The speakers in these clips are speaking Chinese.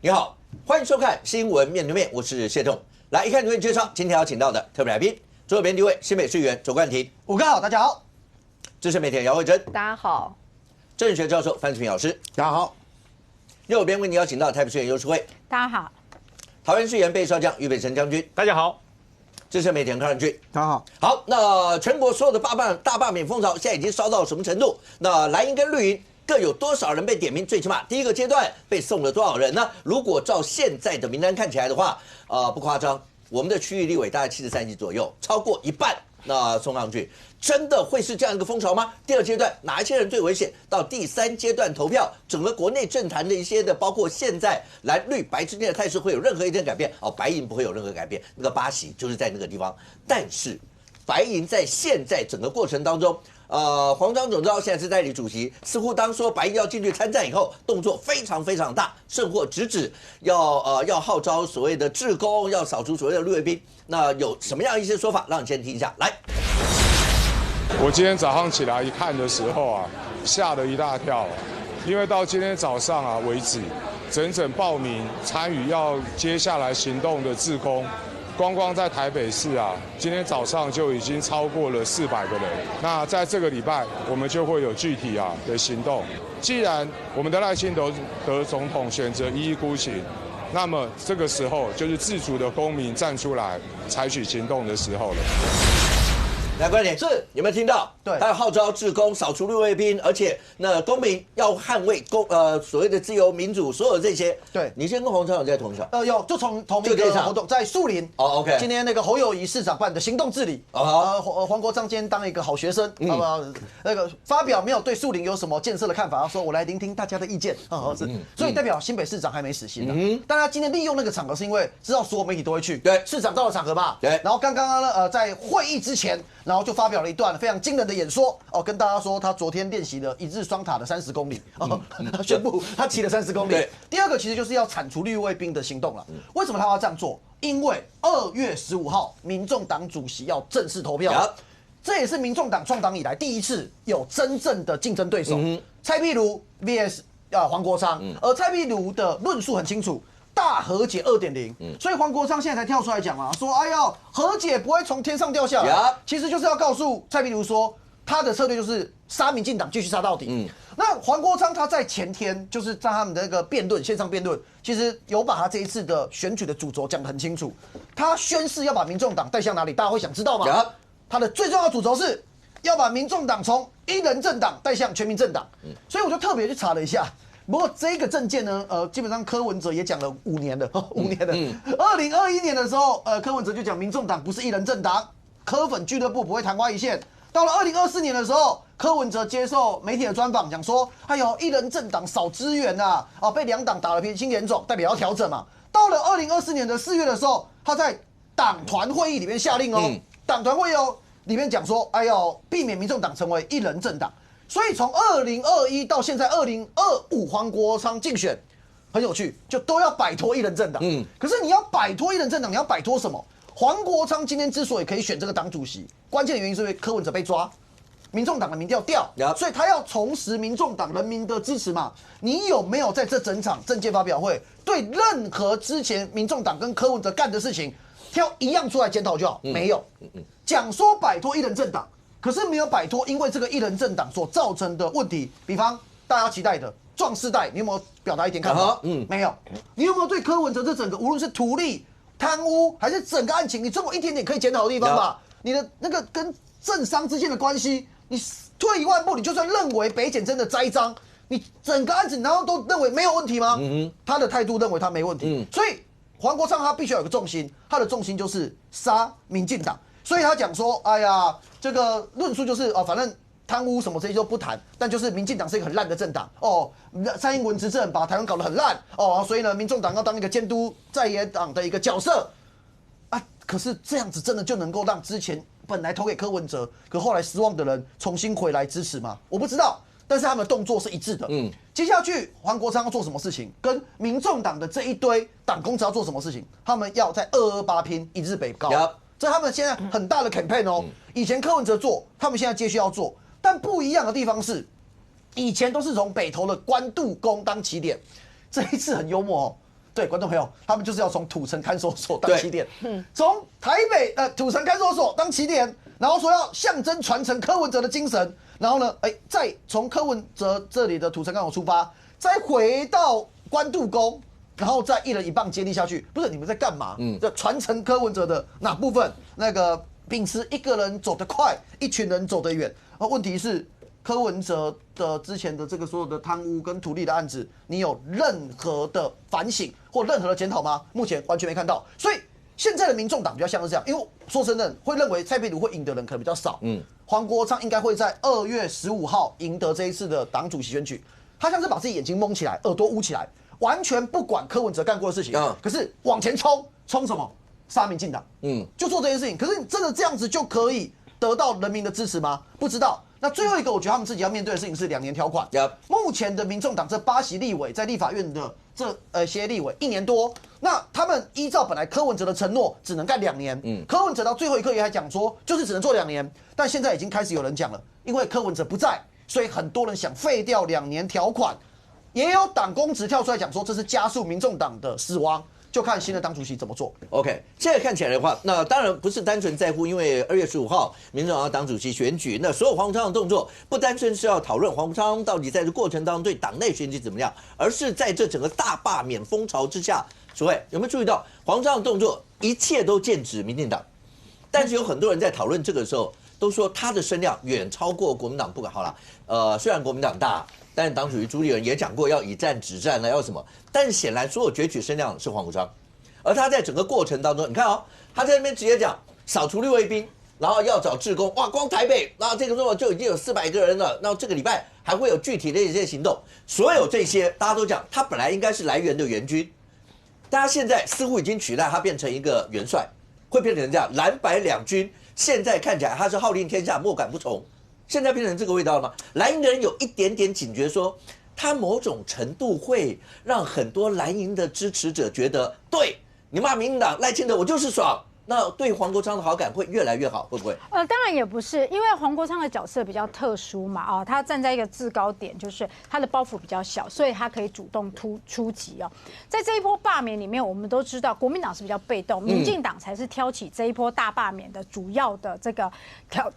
你好，欢迎收看《新闻面对面》，我是谢仲。来，一看就会介绍今天要请到的特别来宾，左边第一位新北市议员左冠廷，武哥好，大家好；资深媒体人姚慧珍，大家好；政治学教授范世平老师，大家好；右边为您邀请到台北市议员游淑慧，大家好；桃园市议员备少将俞北辰将军，大家好；资深媒体人康仁俊，大家好。好，那全国所有的大罢免风潮现在已经烧到什么程度？那蓝营跟绿营各有多少人被点名？最起码第一个阶段被送了多少人呢？如果照现在的名单看起来的话，不夸张，我们的区域立委大概73席左右，超过一半那送上去，真的会是这样一个风潮吗？第二阶段哪一些人最危险？到第三阶段投票，整个国内政坛的一些的，包括现在蓝绿白之间的态势会有任何一点改变？白银不会有任何改变，那个8席就是在那个地方，但是白银在现在整个过程当中。黄章总召现在是代理主席，似乎当说白银要进去参战以后，动作非常非常大，甚或直指要号召所谓的志工，要扫除所谓的绿卫兵。那有什么样一些说法？让你先听一下。来，我今天早上起来一看的时候啊，吓了一大跳，因为到今天早上为止，整整报名参与要接下来行动的志工。光在台北市今天早上就已经超过了400个人。那在这个礼拜，我们就会有具体的行动。既然我们的赖清德总统选择一意孤行，那么这个时候就是自主的公民站出来采取行动的时候了。来，观点是有没有听到？对，他要号召志工扫除绿卫兵，而且那公民要捍卫所谓的自由民主，所有这些。对，你先跟洪长有在同一场？有，就同一个活动，在树林。OK。今天那个侯友宜市长办的行动治理。黄国昌今天当一个好学生，那个发表没有对树林有什么建设的看法，他说我来聆听大家的意见。所以代表新北市长还没死心的。但他今天利用那个场合，是因为知道所有媒体都会去。对，市长到了场合嘛。对。然后刚刚呢，在会议之前。然后就发表了一段非常惊人的演说，跟大家说他昨天练习了1日双塔的30公里，他宣布他骑了30公里。第二个其实就是要铲除绿卫兵的行动了。为什么他要这样做？因为2月15号，民众党主席要正式投票，这也是民众党创党以来第一次有真正的竞争对手，蔡壁如 VS 黄国昌，而蔡壁如的论述很清楚。大和解2.0，所以黄国昌现在才跳出来讲说哎呀，和解不会从天上掉下来，其实就是要告诉蔡壁如说，他的策略就是杀民进党，继续杀到底。那黄国昌他在前天就是在他们的那个辩论线上辩论，其实有把他这一次的选举的主轴讲得很清楚，他宣誓要把民众党带向哪里，大家会想知道吗？他的最重要的主轴是要把民众党从一人政党带向全民政党，所以我就特别去查了一下。不过这个政见呢，基本上柯文哲也讲了5年了，5年了。2021年的时候，柯文哲就讲民众党不是一人政党，柯粉俱乐部不会昙花一现。到了2024年的时候，柯文哲接受媒体的专访，讲说，哎呦，一人政党少资源被2党打了鼻青脸肿，代表要调整嘛。到了2024年的4月的时候，他在党团会议里面下令党团会议里面讲说，哎呦，避免民众党成为一人政党。所以从2021到现在2025，黄国昌竞选很有趣，就都要摆脱一人政党。可是你要摆脱一人政党，你要摆脱什么？黄国昌今天之所以可以选这个党主席，关键的原因是因为柯文哲被抓，民众党的民调掉，所以他要重拾民众党人民的支持嘛。你有没有在这整场政见发表会对任何之前民众党跟柯文哲干的事情挑一样出来检讨就好？没有，讲说摆脱一人政党。可是没有摆脱，因为这个一人政党所造成的问题，比方大家期待的壮世代，你有没有表达一点看法？没有。你有没有对柯文哲这整个无论是土地贪污还是整个案情，你总有一点点可以检讨的地方吧？你的那个跟政商之间的关系，你退一万步，你就算认为北检真的栽赃，你整个案子难道都认为没有问题吗？他的态度认为他没问题，所以黄国昌他必须要有个重心，他的重心就是杀民进党。所以他讲说，哎呀，这个论述就是反正贪污什么这些都不谈，但就是民进党是一个很烂的政党蔡英文执政把台湾搞得很烂所以呢，民众党要当一个监督在野党的一个角色可是这样子真的就能够让之前本来投给柯文哲，可后来失望的人重新回来支持吗？我不知道，但是他们的动作是一致的。接下去黄国昌要做什么事情，跟民众党的这一堆党工要做什么事情，他们要在228拼一日北高。这是他们现在很大的 campaign 以前柯文哲做，他们现在接续要做，但不一样的地方是，以前都是从北投的关渡宫当起点，这一次很幽默对，观众朋友，他们就是要从土城看守所当起点，从台北土城看守所当起点，然后说要象征传承柯文哲的精神，然后呢，再从柯文哲这里的土城看守出发，再回到关渡宫，然后再一人一棒接力下去。不是你们在干嘛？这传承柯文哲的哪部分？那个秉持一个人走得快，一群人走得远。问题是柯文哲的之前的这个所有的贪污跟土地的案子，你有任何的反省或任何的检讨吗？目前完全没看到。所以现在的民众党比较像是这样，因为说真的，会认为蔡壁如会赢的人可能比较少。黄国昌应该会在2月15号赢得这一次的党主席选举。他像是把自己眼睛蒙起来，耳朵捂起来，完全不管柯文哲干过的事情。可是往前冲，冲什么？杀民进党。就做这件事情。可是你真的这样子就可以得到人民的支持吗？不知道。那最后一个，我觉得他们自己要面对的事情是2年条款。目前的民众党这8席立委在立法院的这些立委1年多，那他们依照本来柯文哲的承诺，只能干2年。柯文哲到最后一刻也还讲说，就是只能做2年。但现在已经开始有人讲了，因为柯文哲不在，所以很多人想废掉2年条款，也有党公职跳出来讲说，这是加速民众党的死亡。就看新的党主席怎么做。OK， 现在看起来的话，那当然不是单纯在乎，因为2月15号民众党党主席选举，那所有黄国昌的动作不单纯是要讨论黄国昌到底在这过程当中对党内选举怎么样，而是在这整个大罢免风潮之下，所谓有没有注意到黄国昌的动作，一切都剑指民进党，但是有很多人在讨论这个时候，都说他的声量远超过国民党。不管好了，虽然国民党大。但是党主席朱立伦也讲过要以战止战了，要什么？但是显然所有攫取声量是黄国昌，而他在整个过程当中，你看他在那边直接讲扫除绿卫兵，然后要找志工，哇，光台北，然后这个时候就已经有400个人了，那这个礼拜还会有具体的一些行动，所有这些大家都讲，他本来应该是来源的援军，大家现在似乎已经取代他变成一个元帅，会变成这样，蓝白两军现在看起来他是号令天下，莫敢不从。现在变成这个味道了吗？蓝营的人有一点点警觉说，他某种程度会让很多蓝营的支持者觉得，对你骂民进党赖清德，我就是爽。那对黄国昌的好感会越来越好，会不会？当然也不是，因为黄国昌的角色比较特殊嘛，他站在一个制高点，就是他的包袱比较小，所以他可以主动出击哦。在这一波罢免里面，我们都知道国民党是比较被动，民进党才是挑起这一波大罢免的主要的这个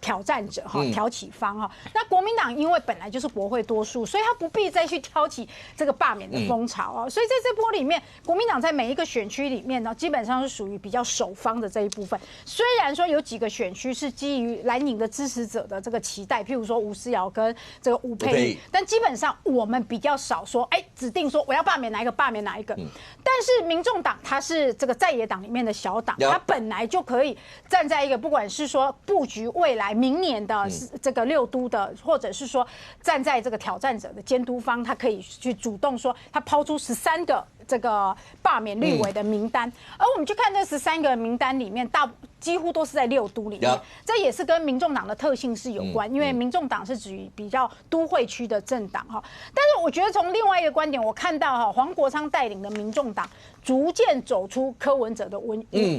挑战者挑起方哈。那国民党因为本来就是国会多数，所以他不必再去挑起这个罢免的风潮啊。所以在这波里面，国民党在每一个选区里面呢，基本上是属于比较守方的这一部分。虽然说有几个选区是基于蓝营的支持者的这个期待，譬如说吴思瑶跟这个吴佩仪，但基本上我们比较少说，指定说我要罢免哪一个，罢免哪一个。但是民众党它是这个在野党里面的小党，它本来就可以站在一个不管是说布局未来明年的这个6都的，或者是说站在这个挑战者的监督方，他可以去主动说他抛出13个。这个罢免立委的名单，而我们去看这13个名单里面，几乎都是在6都里面，这也是跟民众党的特性是有关，因为民众党是属于比较都会区的政党哈。但是我觉得从另外一个观点，我看到黄国昌带领的民众党逐渐走出柯文哲的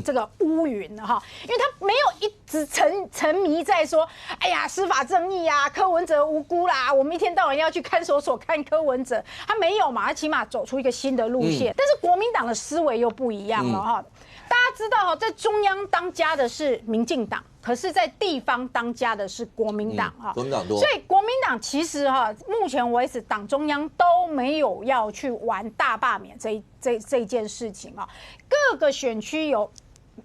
这个乌云了哈，因为他没有一直沉迷在说，哎呀司法正义啊，柯文哲无辜啦，我们一天到晚要去看守所看柯文哲，他没有嘛，他起码走出一个新的路线。但是国民党的思维又不一样了哈。大家知道，在中央当家的是民进党，可是在地方当家的是国民党哈。国民党多，所以国民党其实目前为止党中央都没有要去玩大罢免这件事情啊。各个选区有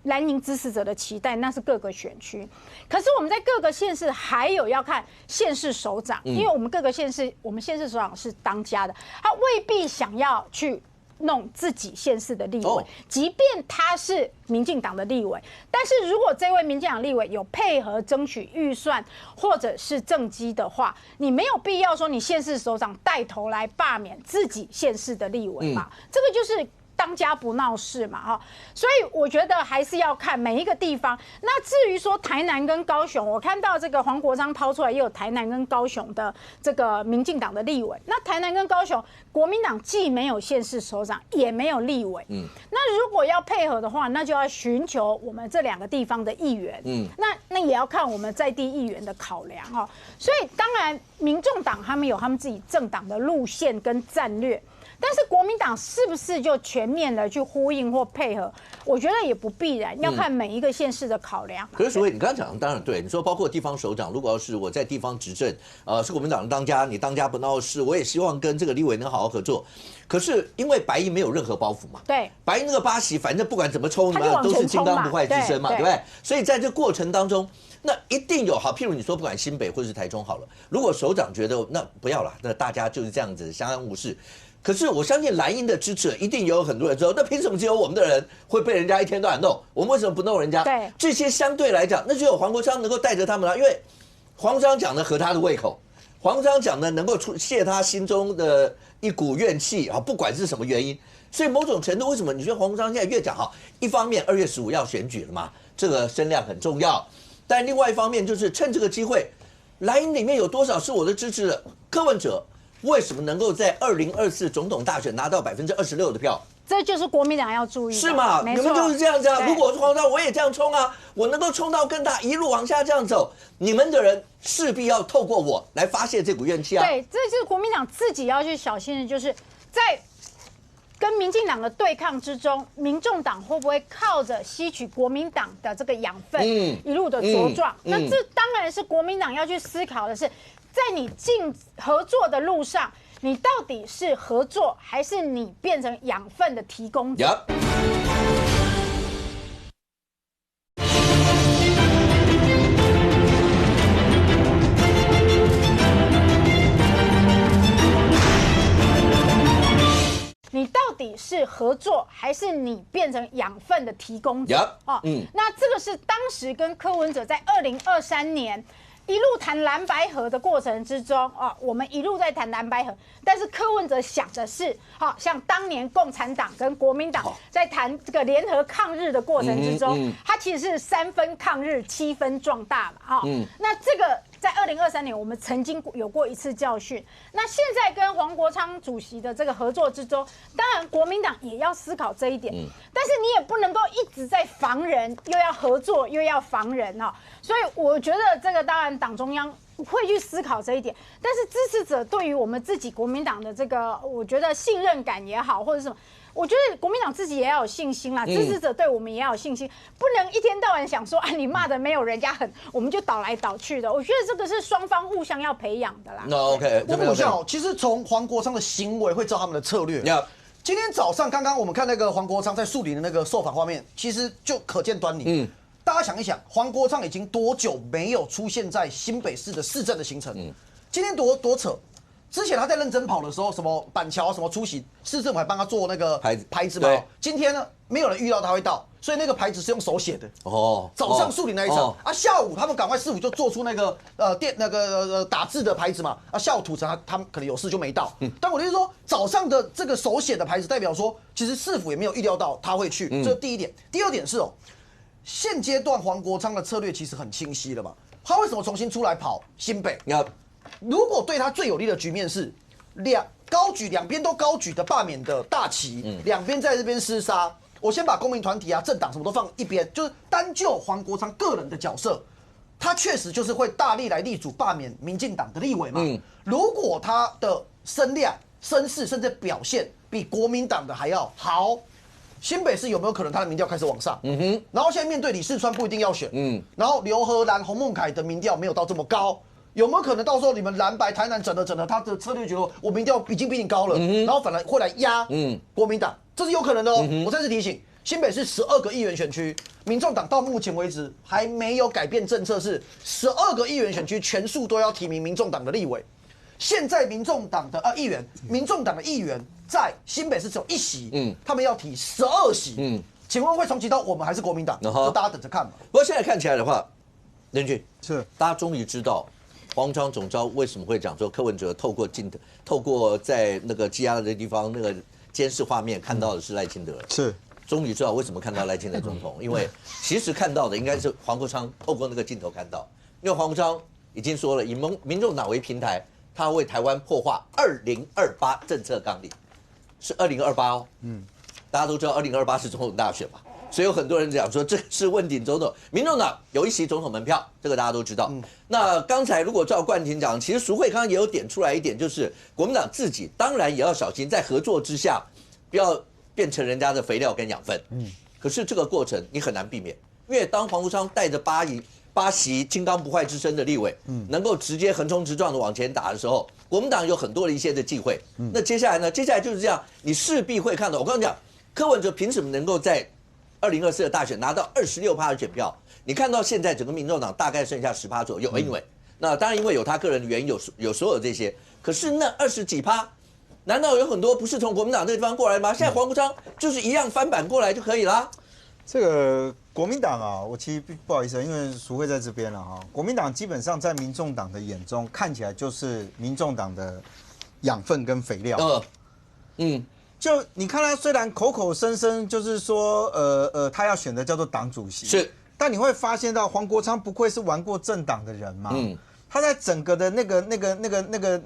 蓝营支持者的期待，那是各个选区。可是我们在各个县市还有要看县市首长，因为我们各个县市，我们县市首长是当家的，他未必想要去弄自己县市的立委，即便他是民进党的立委，但是如果这位民进党立委有配合争取预算或者是政绩的话，你没有必要说你县市首长带头来罢免自己县市的立委嘛，这个就是当家不闹事嘛，哈，所以我觉得还是要看每一个地方。那至于说台南跟高雄，我看到这个黄国昌抛出来也有台南跟高雄的这个民进党的立委。那台南跟高雄，国民党既没有县市首长，也没有立委，那如果要配合的话，那就要寻求我们这2个地方的议员，那也要看我们在地议员的考量哈。所以当然，民众党他们有他们自己政党的路线跟战略。但是国民党是不是就全面的去呼应或配合？我觉得也不必然，要看每一个县市的考量。可是所以你刚刚讲的当然对，你说包括地方首长，如果要是我在地方执政，是国民党当家，你当家不闹事，我也希望跟这个立委能好好合作。可是因为白银没有任何包袱嘛，对，白银那个8席，反正不管怎么冲，都是金刚不坏之身嘛，对不对？所以在这过程当中，那一定有好，譬如你说不管新北或是台中好了，如果首长觉得那不要了，那大家就是这样子相安无事。可是我相信蓝营的支持者一定有很多人说，那凭什么只有我们的人会被人家一天到晚弄？我们为什么不弄人家？对，这些相对来讲，那就有黄国昌能够带着他们了，因为黄国昌讲的合他的胃口，黄国昌讲的能够泄他心中的一股怨气啊，不管是什么原因。所以某种程度，为什么你觉得黄国昌现在越讲好？一方面2月15要选举了嘛，这个声量很重要；但另外一方面就是趁这个机会，蓝营里面有多少是我的支持者？柯文哲为什么能够在2024总统大选拿到26%的票？这就是国民党要注意的，是吗？你们就是这样子啊！如果我是黄国昌，我也这样冲啊！我能够冲到更大，一路往下这样走，你们的人势必要透过我来发泄这股怨气啊！对，这就是国民党自己要去小心的，就是在跟民进党的对抗之中，民众党会不会靠着吸取国民党的这个养分，一路的茁壮？那这当然是国民党要去思考的是，在你进合作的路上，你到底是合作，还是你变成养分的提供者？你到底是合作，还是你变成养分的提供者？那这个是当时跟柯文哲在2023年一路谈蓝白合的过程之中，我们一路在谈蓝白合，但是柯文哲想的是，像当年共产党跟国民党在谈这个联合抗日的过程之中，他其实是3分抗日，7分壮大嘛，那这个。在2023年，我们曾经有过一次教训。那现在跟黄国昌主席的这个合作之中，当然国民党也要思考这一点，但是你也不能够一直在防人，又要合作，又要防人哦。所以我觉得这个当然党中央会去思考这一点，但是支持者对于我们自己国民党的这个，我觉得信任感也好，或者什么。我觉得国民党自己也要有信心啦，支持者对我们也要有信心，不能一天到晚想说啊，你骂的没有人家狠，我们就倒来倒去的。我觉得这个是双方互相要培养的啦。那 OK， 我补下，其实从黄国昌的行为会知道他们的策略。今天早上刚刚我们看那个黄国昌在树林的那个受访画面，其实就可见端倪。大家想一想，黄国昌已经多久没有出现在新北市的市政的行程？今天多扯。之前他在认真跑的时候，什么板桥什么出席，市政府还帮他做那个牌子嘛。今天呢，没有人预料他会到，所以那个牌子是用手写的。早上树林那一场下午他们赶快市府就做出那个打字的牌子嘛。下午土城他们可能有事就没到。但我的意思说，早上的这个手写的牌子代表说，其实市府也没有预料到他会去，这是第一点。第二点是现阶段黄国昌的策略其实很清晰了嘛。他为什么重新出来跑新北？如果对他最有利的局面是两边都高举的罢免的大旗，两边在这边厮杀，我先把公民团体政党什么都放一边，就是单就黄国昌个人的角色，他确实就是会大力来力主罢免民进党的立委嘛。如果他的声量、声势甚至表现比国民党的还要好，新北市有没有可能他的民调开始往上？然后现在面对李世川不一定要选，然后刘荷兰、洪孟凯的民调没有到这么高。有没有可能到时候你们蓝白台南整合，他的策略觉得我民调已经比你高了，然后反而会来压国民党，这是有可能的哦。我再次提醒，新北市12个议员选区，民众党到目前为止还没有改变政策，是12个议员选区全数都要提名民众党的立委。现在民众党的议员，民众党的议员在新北市只有1席，他们要提12席，请问会冲击到我们还是国民党？就大家等着看嘛。不过现在看起来的话，任俊是大家终于知道。黄国昌总召为什么会讲说柯文哲透过在那个羁押的地方那个监视画面看到的是赖清德，是终于知道为什么看到赖清德总统，因为其实看到的应该是黄国昌透过那个镜头看到，因为黄国昌已经说了，以民众党为平台，他为台湾破坏2028政策纲领，是2028哦，大家都知道2028是总统大选嘛，所以有很多人讲说这是问鼎总统。民众党有一席总统门票，这个大家都知道。那刚才如果照冠廷讲，其实苏慧康也有点出来一点，就是国民党自己当然也要小心，在合作之下，不要变成人家的肥料跟养分。可是这个过程你很难避免，因为当黄国昌带着八席金刚不坏之身的立委，能够直接横冲直撞的往前打的时候，国民党有很多的一些的忌讳。那接下来呢？接下来就是这样，你势必会看到。我刚刚讲，柯文哲凭什么能够在2024的大选拿到26%的选票？你看到现在整个民众党大概剩下10%左右，因为那当然因为有他个人的原因，有所有这些。可是那20几%，难道有很多不是从国民党这个地方过来吗？现在黄国昌就是一样翻版过来就可以啦。这个国民党啊，我其实不好意思，因为淑慧在这边了哈。国民党基本上在民众党的眼中看起来就是民众党的养分跟肥料。就你看他虽然口口声声就是说他要选的叫做党主席，是，但你会发现到黄国昌不愧是玩过政党的人嘛。他在整个的那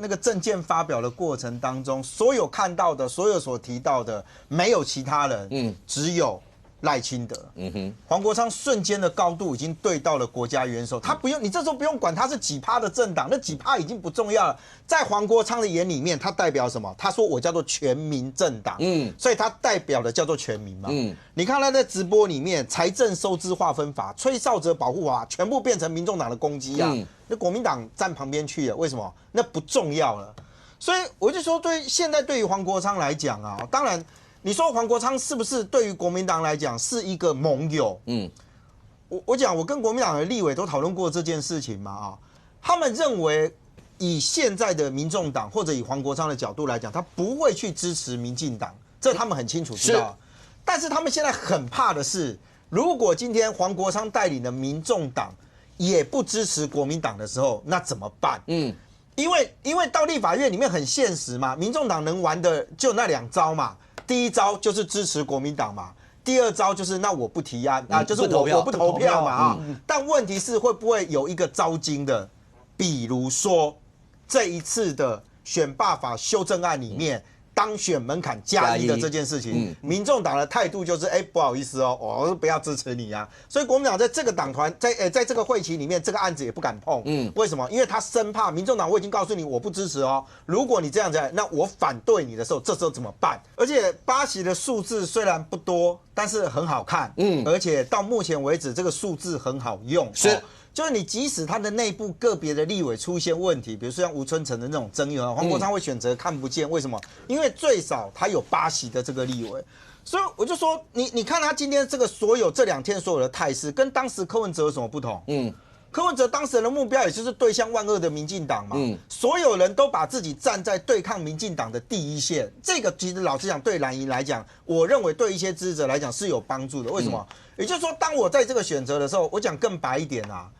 个政见发表的过程当中，所有看到的，所有所提到的，没有其他人，只有赖清德。黄国昌瞬间的高度已经对到了国家元首，他不用，你这时候不用管他是几趴的政党，那几趴已经不重要了。在黄国昌的眼里面，他代表什么？他说我叫做全民政党，所以他代表的叫做全民嘛。你看他在直播里面，财政收支划分法、吹哨者保护法，全部变成民众党的攻击啊。那国民党站旁边去了，为什么？那不重要了。所以我就说，现在对于黄国昌来讲啊，当然。你说黄国昌是不是对于国民党来讲是一个盟友？我讲，我跟国民党的立委都讨论过这件事情嘛啊，他们认为以现在的民众党或者以黄国昌的角度来讲，他不会去支持民进党，这他们很清楚知道。但是他们现在很怕的是，如果今天黄国昌带领的民众党也不支持国民党的时候，那怎么办？因为到立法院里面很现实嘛，民众党能玩的就那2招嘛。第一招就是支持国民党嘛，第二招就是那我不提案啊，就是我不投票嘛啊。但问题是会不会有一个招金的，比如说这一次的选罢法修正案里面，当选门槛+1的这件事情，民众党的态度就是不好意思哦，我不要支持你啊。所以国民党在这个党团在这个会期里面，这个案子也不敢碰。为什么？因为他生怕民众党我已经告诉你我不支持哦，如果你这样子，那我反对你的时候，这时候怎么办？而且8席的数字虽然不多，但是很好看。而且到目前为止，这个数字很好用。是。就是你即使他的内部个别的立委出现问题，比如说像吴春成的那种争议啊，黄国昌会选择看不见，为什么？因为最少他有8席的这个立委，所以我就说你看他今天这个这2天所有的态势，跟当时柯文哲有什么不同？柯文哲当时的目标也就是对向万恶的民进党嘛，所有人都把自己站在对抗民进党的第一线，这个其实老实讲对蓝营来讲，我认为对一些支持者来讲是有帮助的。为什么？也就是说，当我在这个选择的时候，我讲更白一点啊。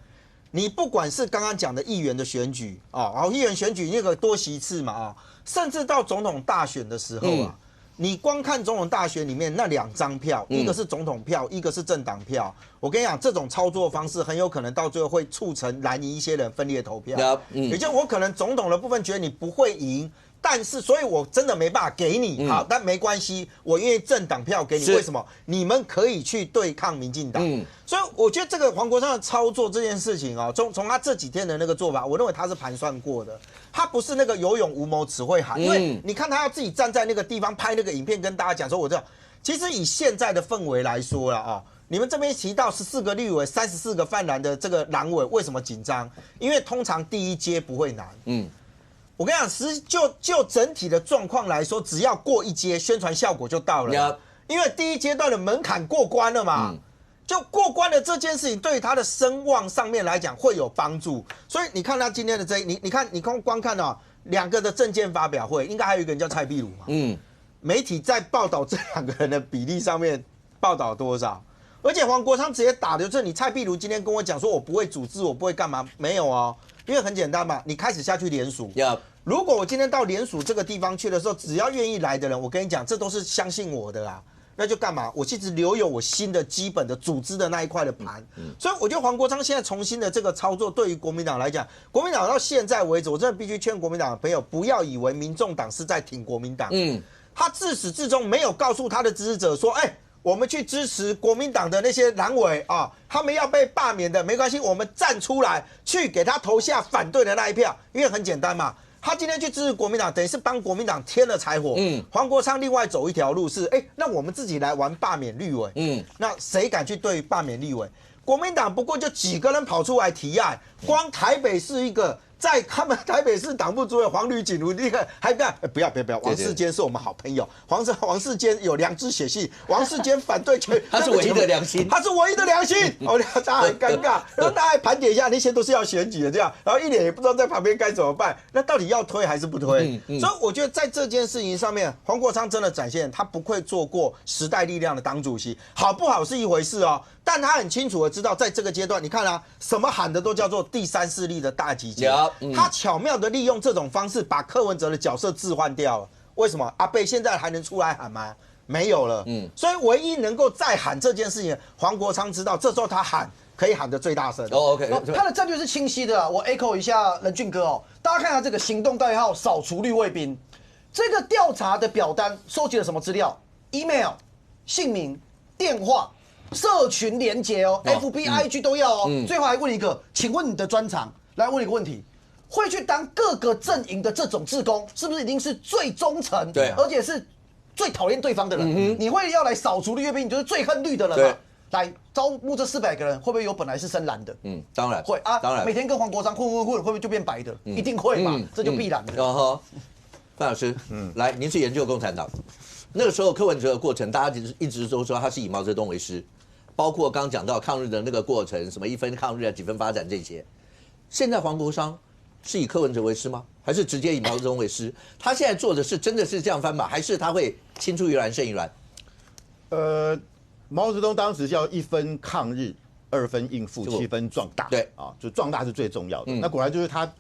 你不管是刚刚讲的议员的选举啊，议员选举那个多席次嘛啊，甚至到总统大选的时候啊，你光看总统大选里面那2张票，一个是总统票，一个是政党票。我跟你讲，这种操作方式很有可能到最后会促成蓝营一些人分裂投票。也就我可能总统的部分觉得你不会赢。但是，所以我真的没办法给你好，但没关系，我愿意政党票给你。为什么？你们可以去对抗民进党。所以我觉得这个黄国昌的操作这件事情从他这几天的那个做法，我认为他是盘算过的，他不是那个有勇无谋只会喊。因为你看他要自己站在那个地方拍那个影片，跟大家讲说，我这样。其实以现在的氛围来说了你们这边提到14个立委、34个泛蓝的这个蓝委，为什么紧张？因为通常第一阶不会难。我跟你讲，实就整体的状况来说，只要过一阶，宣传效果就到了。因为第一阶段的门槛过关了嘛，就过关的这件事情，对于他的声望上面来讲会有帮助。所以你看他今天的你光看2个的政见发表会，应该还有一个人叫蔡壁如嘛。媒体在报道这2个人的比例上面报道多少？而且黄国昌直接打的就是你蔡壁如今天跟我讲说我不会组织，我不会干嘛，没有哦。因为很简单嘛，你开始下去联署。如果我今天到联署这个地方去的时候，只要愿意来的人，我跟你讲，这都是相信我的啦。那就干嘛？我其实留有我新的基本的组织的那一块的盘。所以我觉得黄国昌现在重新的这个操作，对于国民党来讲，国民党到现在为止，我真的必须劝国民党的朋友，不要以为民众党是在挺国民党。他自始至终没有告诉他的支持者说，我们去支持国民党的那些蓝委啊，他们要被罢免的没关系，我们站出来去给他投下反对的那一票，因为很简单嘛。他今天去支持国民党，等于是帮国民党添了柴火。黄国昌另外走一条路是，那我们自己来玩罢免立委。那谁敢去对罢免立委？国民党不过就几个人跑出来提案，光台北市一个。在他们台北市党部主委黄吕锦如，那个还不要，王世坚是我们好朋友，王世坚有良知写信，王世坚反对全，他是唯一的良心，他是唯一的良心，他很尴尬，然后他还盘点一下那些都是要选举的这样，然后一脸也不知道在旁边该怎么办，那到底要推还是不推？所以我觉得在这件事情上面，黄国昌真的展现他不愧做过时代力量的党主席，好不好是一回事哦。但他很清楚的知道，在这个阶段，你看啊，什么喊的都叫做第三势力的大集结，他巧妙的利用这种方式，把柯文哲的角色置换掉了。为什么？阿贝现在还能出来喊吗？没有了。所以唯一能够再喊这件事情，黄国昌知道，这时候他喊可以喊得最大声。OK， 他的战略是清晰的啊。我 echo 一下任俊哥哦，大家看一下这个行动代号扫除绿卫兵，这个调查的表单收集了什么资料 ？email、姓名、电话。社群连结哦 ，FB、IG 都要哦。最后还问一个，请问你的专长？来问一个问题，会去当各个阵营的这种志工，是不是一定是最忠诚？对，而且是最讨厌对方的人。你会要来扫除绿卫兵，你就是最恨绿的人嘛？来招募这400个人，会不会有本来是深蓝的？当然会啊，当然。每天跟黄国昌混，会不会就变白的？一定会嘛，这就必然的。范老师，来，您是研究共产党，那个时候柯文哲的过程，大家一直都说他是以毛泽东为师。包括刚刚讲到抗日的那个过程，什么1分抗日啊，几分发展这些。现在黄国昌是以柯文哲为师吗？还是直接以毛泽东为师？他现在做的是真的是这样翻版，还是他会青出于蓝胜于蓝？毛泽东当时叫1分抗日，2分应付，7分壮大。对啊，就壮大是最重要的。那果然就是他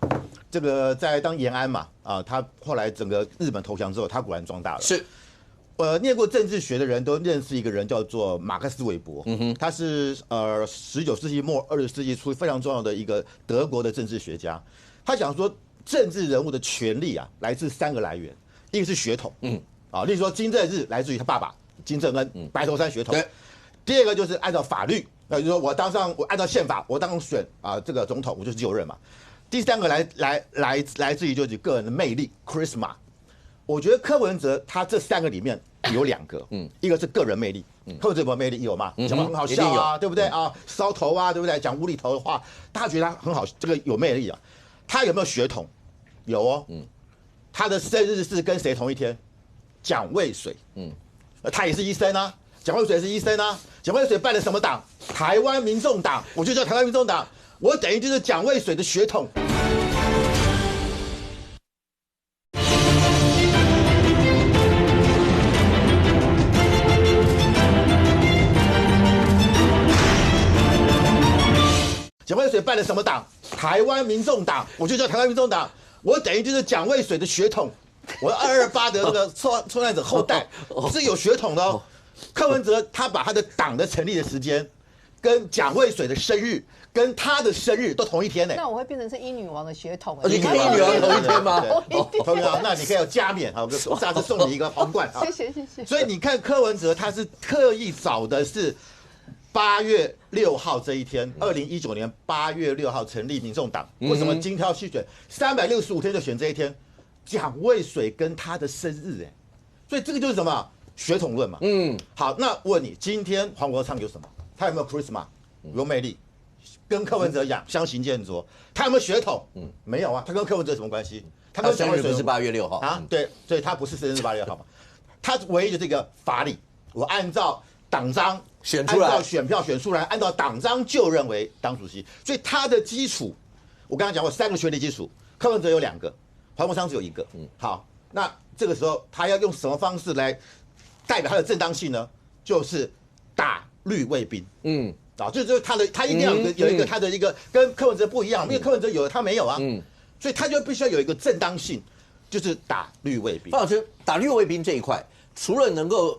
这个在当延安嘛，他后来整个日本投降之后，他果然壮大了。是。念过政治学的人都认识一个人叫做马克思韦伯，他是19世纪末20世纪初非常重要的一个德国的政治学家。他讲说，政治人物的权力啊，来自3个来源，一个是血统，例如说金正日来自于他爸爸金正恩，白头山血统。第二个就是按照法律，就是说我按照宪法我当选这个总统，我就是就任嘛。第3个来自于就是个人的魅力 charisma。我觉得柯文哲他这3个里面有2个，一个是个人魅力，柯文哲有魅力有吗？讲话很好笑啊，对不对啊？烧头啊，对不对？讲无厘头的话，大家觉得他很好，这个有魅力啊。他有没有血统？有哦，他的生日是跟谁同一天？蒋渭水，他也是医生啊，蒋渭水是医生啊。蒋渭水办了什么党？台湾民众党，我就叫台湾民众党，我等于就是蒋渭水的血统。蒋渭水办了什么党？台湾民众党，我就叫台湾民众党，我等于就是蒋渭水的血统，我228的那个受难者后代是有血统的哦。柯文哲他把他的党的成立的时间，跟蒋渭水的生日，跟他的生日都同一天呢。那我会变成是医女王的血统。你跟医女王同一天吗？同一天，那你可以有加冕啊，我下次送你一个皇冠啊。谢谢。所以你看柯文哲他是特意找的是。8月6号这一天，2019年8月6号成立民众党，为什么精挑细选365天就选这一天？蒋渭水跟他的生日，所以这个就是什么血统论嘛。好，那问你，今天黄国昌有什么？他有没有 charisma？有魅力，跟柯文哲一样相形见绌。他有没有血统？没有啊，他跟柯文哲有什么关系？他跟蒋渭水不是8月6号啊？对，所以他不是生日8月6号嘛。他唯一的这个法理，我按照党章选出来，按照选票选出来，按照党章就任为党主席，所以他的基础，我刚刚讲过3个权力基础，柯文哲有2个，黄国昌只有1个。好，那这个时候他要用什么方式来代表他的正当性呢？就是打绿卫兵。就是他一定要有一个他的一个跟柯文哲不一样，因为柯文哲有他没有啊。所以他就必须要有一个正当性，就是打绿卫兵。范老师，打绿卫兵这一块。除了能够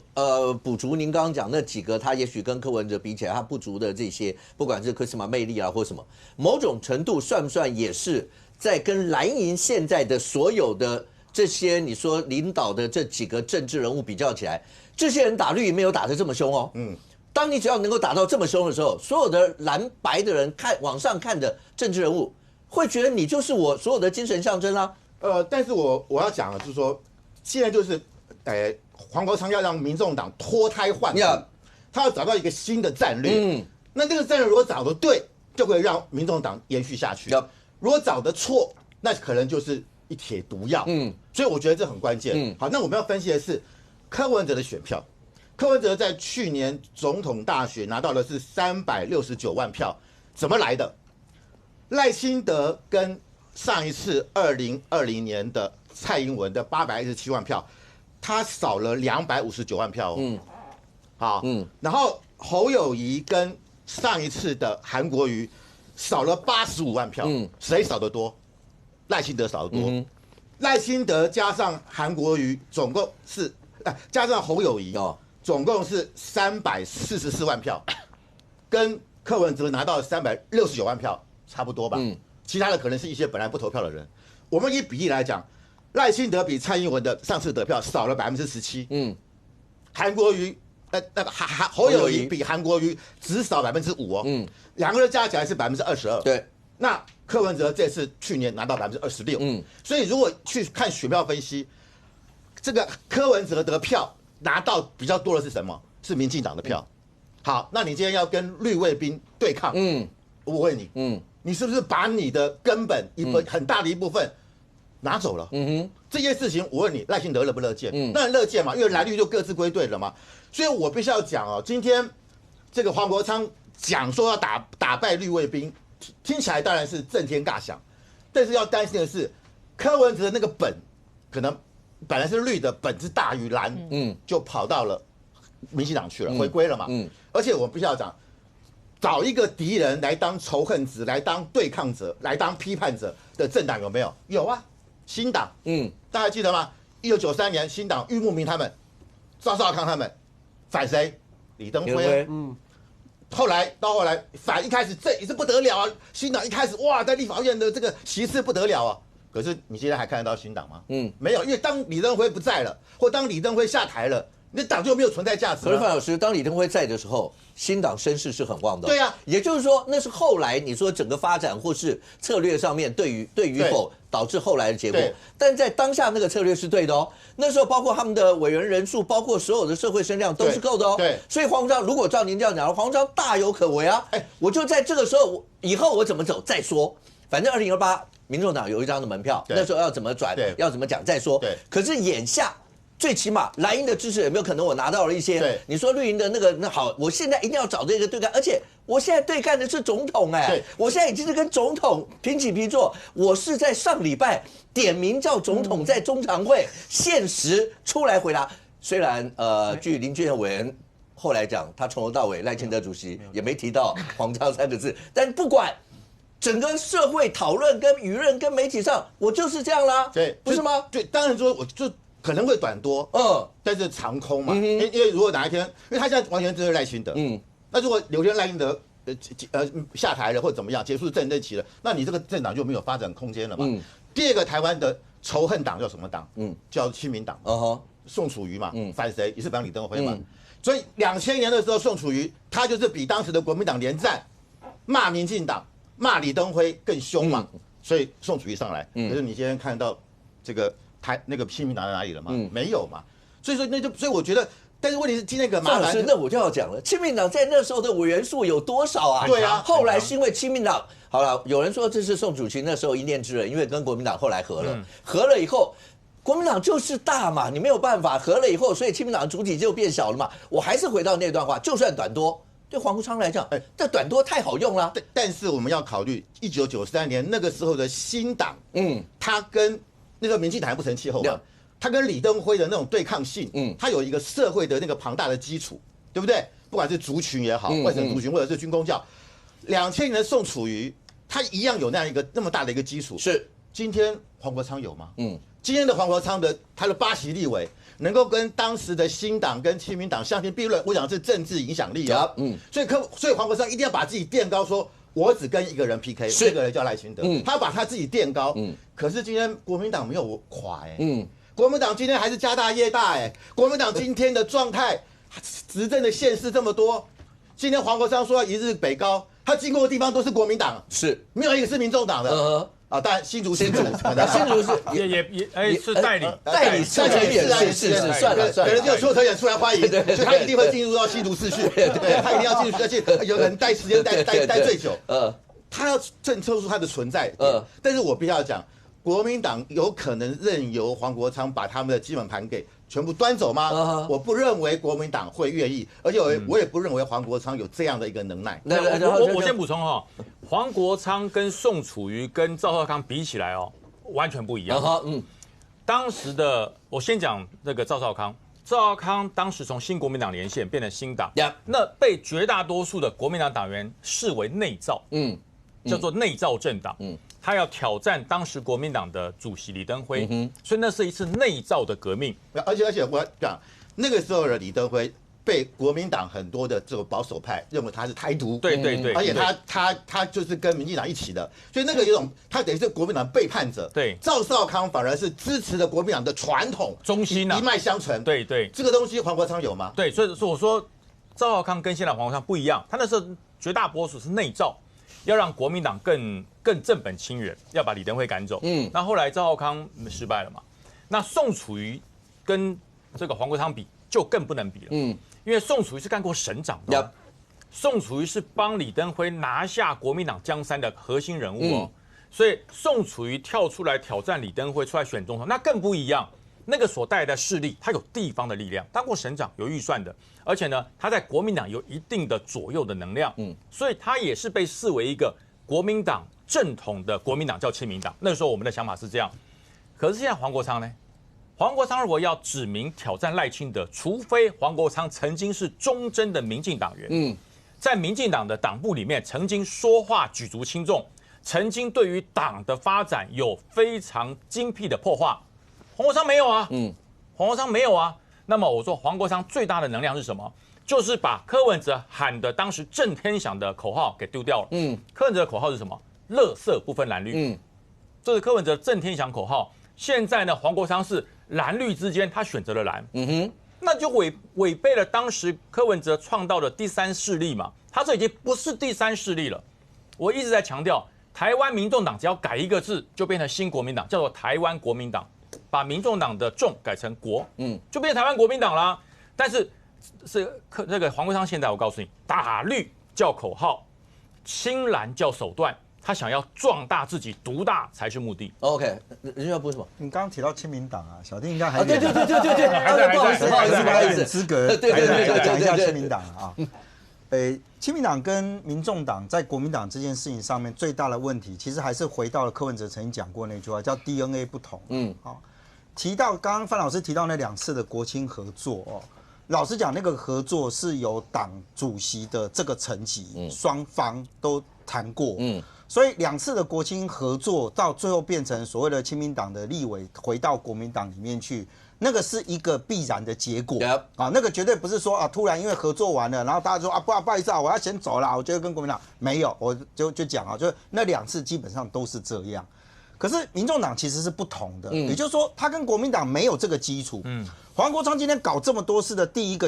补足您刚刚讲那几个，他也许跟柯文哲比起来他不足的这些，不管是柯什么魅力啊或什么，某种程度算不算也是在跟蓝营现在的所有的这些你说领导的这几个政治人物比较起来，这些人打绿营没有打得这么凶哦。当你只要能够打到这么凶的时候，所有的蓝白的人往上看的政治人物，会觉得你就是我所有的精神象征啦。但是我要讲的就是说，现在就是，黄国昌要让民众党脱胎换骨，他要找到一个新的战略。那这个战略如果找得对，就会让民众党延续下去。如果找得错，那可能就是一帖毒药。所以我觉得这很关键。好，那我们要分析的是柯文哲的选票。柯文哲在去年总统大选拿到的是369万票，怎么来的？赖清德跟上一次2020年的蔡英文的817万票，他少了259万票哦。好，然后侯友宜跟上一次的韩国瑜少了85万票，谁少得多？赖清德少得多。赖清德加上韩国瑜总共是，加上侯友宜总共是344万票，跟柯文哲拿到369万票差不多吧。其他的可能是一些本来不投票的人。我们以比例来讲，赖清德比蔡英文的上次得票少了17%。韩国瑜侯友宜比韩国瑜只少5%哦。两个人加起来是22%。对。那柯文哲这次去年拿到26%。所以如果去看选票分析，这个柯文哲得票拿到比较多的是什么？是民进党的票。好，那你今天要跟绿卫兵对抗，我问你，你是不是把你的根本很大的一部分拿走了？这件事情我问你，赖清德乐不乐见？当然乐见嘛，因为蓝绿就各自归队了嘛。所以我必须要讲哦，今天这个黄国昌讲说要打败绿卫兵，听起来当然是震天尬响，但是要担心的是，柯文哲的那个本可能本来是绿的，本质大于蓝，就跑到了民进党去了，回归了嘛。而且我们必须要讲，找一个敌人来当仇恨值，来当对抗者，来当批判者的政党有没有？有啊，新党。大家记得吗？1993年新党郁慕明他们，赵少康他们反谁？李登辉。后来反一开始这也是不得了啊！新党一开始哇，在立法院的这个席次不得了啊！可是你现在还看得到新党吗？没有，因为当李登辉不在了，或当李登辉下台了，你的党就没有存在价值了。可是范老师，当李登辉在的时候，新党声势是很旺的。对啊，也就是说，那是后来你说整个发展或是策略上面对与否导致后来的结果。但在当下那个策略是对的哦。那时候包括他们的委员人数，包括所有的社会声量都是够的哦。对，所以黄国昌如果照您这样讲，黄国昌大有可为啊。我就在这个时候，以后我怎么走再说。反正2028民众党有一张的门票，那时候要怎么转，要怎么讲再说。可是眼下。最起码蓝营的支持有没有可能我拿到了一些？你说绿营的那好，我现在一定要找这个对干，而且我现在对干的是总统我现在已经是跟总统平起平坐。我是在上礼拜点名叫总统在中常会限时出来回答。虽然据林俊彦委员后来讲，他从头到尾赖清德主席也没提到黄章3个字，但不管。整个社会讨论跟舆论跟媒体上，我就是这样啦，不是吗？对，当然说我就。可能会短多，但是长空嘛，因为如果哪一天，因为他现在完全针对赖清德，那如果有天赖清德下台了或者怎么样，结束政期了，那你这个政党就没有发展空间了嘛。第二个台湾的仇恨党叫什么党？叫亲民党，宋楚瑜嘛，反谁也是反李登辉嘛。所以2000年的时候，宋楚瑜他就是比当时的国民党连战骂民进党、骂李登辉更凶嘛，所以宋楚瑜上来。可是你今天看到这个。那个亲民党在哪里了吗？没有嘛，所以说所以我觉得，但是问题是今天个麻烦，那我就要讲了，亲民党在那时候的委员数有多少啊？对啊，后来是因为亲民党好了，有人说这是宋楚瑜那时候一念之人，因为跟国民党后来合了，合了以后，国民党就是大嘛，你没有办法，合了以后，所以亲民党的主体就变小了嘛。我还是回到那段话，就算短多。对黄国昌来讲，这短多太好用了。但是我们要考虑1993年那个时候的新党，他跟那个民进党还不成气候嘛？他跟李登辉的那种对抗性，他有一个社会的那个庞大的基础，对不对？不管是族群也好，外省族群或者是军公教，2000年的宋楚瑜，他一样有那么大的一个基础。是，今天黄国昌有吗？今天的黄国昌他的8席立委，能够跟当时的新党跟亲民党相提并论，我讲是政治影响力啊。所以黄国昌一定要把自己垫高，说。我只跟一个人 PK， 这个人叫赖清德，他把他自己垫高。可是今天国民党没有垮国民党今天还是家大业大国民党今天的状态，执政的县市这么多，今天黄国昌说要一日北高，他经过的地方都是国民党，是没有一个是民众党的。当然新竹是新竹是也是代理是算了，可能就有邱特演出来欢迎，所以他一定会进入到新竹市去，对，他一定要进入，而且有人待时间待最久，他要证测出他的存在，但是我必须要讲，国民党有可能任由黄国昌把他们的基本盘给全部端走吗？我不认为国民党会愿意，而且我也不认为黄国昌有这样的一个能耐。我先补充黄国昌跟宋楚瑜跟赵少康比起来完全不一样。当时的我先讲那个赵少康，赵少康当时从新国民党连线变成新党，那被绝大多数的国民党党员视为内造，叫做内造政党。他要挑战当时国民党的主席李登辉，所以那是一次内造的革命。而且我讲那个时候的李登辉被国民党很多的这个保守派认为他是台独，对，而且他就是跟民进党一起的，所以那个有种他等于是国民党背叛者。对，赵少康反而是支持的国民党的传统中心一脉相承。对，这个东西黄国昌有吗？对，所以我说赵少康跟现在黄国昌不一样，他那时候绝大多数是内造。要让国民党更正本清源，要把李登辉赶走。那后来赵少康失败了嘛？那宋楚瑜跟这个黄国昌比就更不能比了。因为宋楚瑜是干过省长的，宋楚瑜是帮李登辉拿下国民党江山的核心人物所以宋楚瑜跳出来挑战李登辉，出来选总统，那更不一样。那个所带来的势力，他有地方的力量，当过省长，有预算的，而且呢，他在国民党有一定的左右的能量，所以他也是被视为一个国民党正统的国民党，叫亲民党。那个时候我们的想法是这样，可是现在黄国昌呢？黄国昌如果要指名挑战赖清德，除非黄国昌曾经是忠贞的民进党员，在民进党的党部里面曾经说话举足轻重，曾经对于党的发展有非常精辟的破坏。黄国昌没有啊，黄国昌没有啊。那么我说黄国昌最大的能量是什么？就是把柯文哲喊的当时震天响的口号给丢掉了。柯文哲的口号是什么？垃圾不分蓝绿。这是柯文哲震天响口号。现在呢，黄国昌是蓝绿之间，他选择了蓝。那就违背了当时柯文哲创造的第三势力嘛。他这已经不是第三势力了。我一直在强调，台湾民众党只要改一个字，就变成新国民党，叫做台湾国民党。把民众党的众改成国，就变成台湾国民党啦。但是这个黄国昌现在我告诉你，打绿叫口号，青蓝叫手段，他想要壮大自己，独大才是目的。OK， 人家不是什么？你刚刚提到亲民党啊，小弟应该还对，不好意思，还有点资格，对，讲一下亲民党啊。亲民党跟民众党在国民党这件事情上面最大的问题，其实还是回到了柯文哲曾经讲过那句话，叫 DNA 不同。提到刚刚范老师提到那2次的国青合作老实讲，那个合作是由党主席的这个层级，双方都谈过。所以2次的国青合作到最后变成所谓的亲民党的立委回到国民党里面去。那个是一个必然的结果那个绝对不是说突然因为合作完了，然后大家说不好意思我要先走了，我觉得跟国民党没有，我就讲就那2次基本上都是这样。可是民众党其实是不同的，也就是说他跟国民党没有这个基础。黄国昌今天搞这么多事的第一个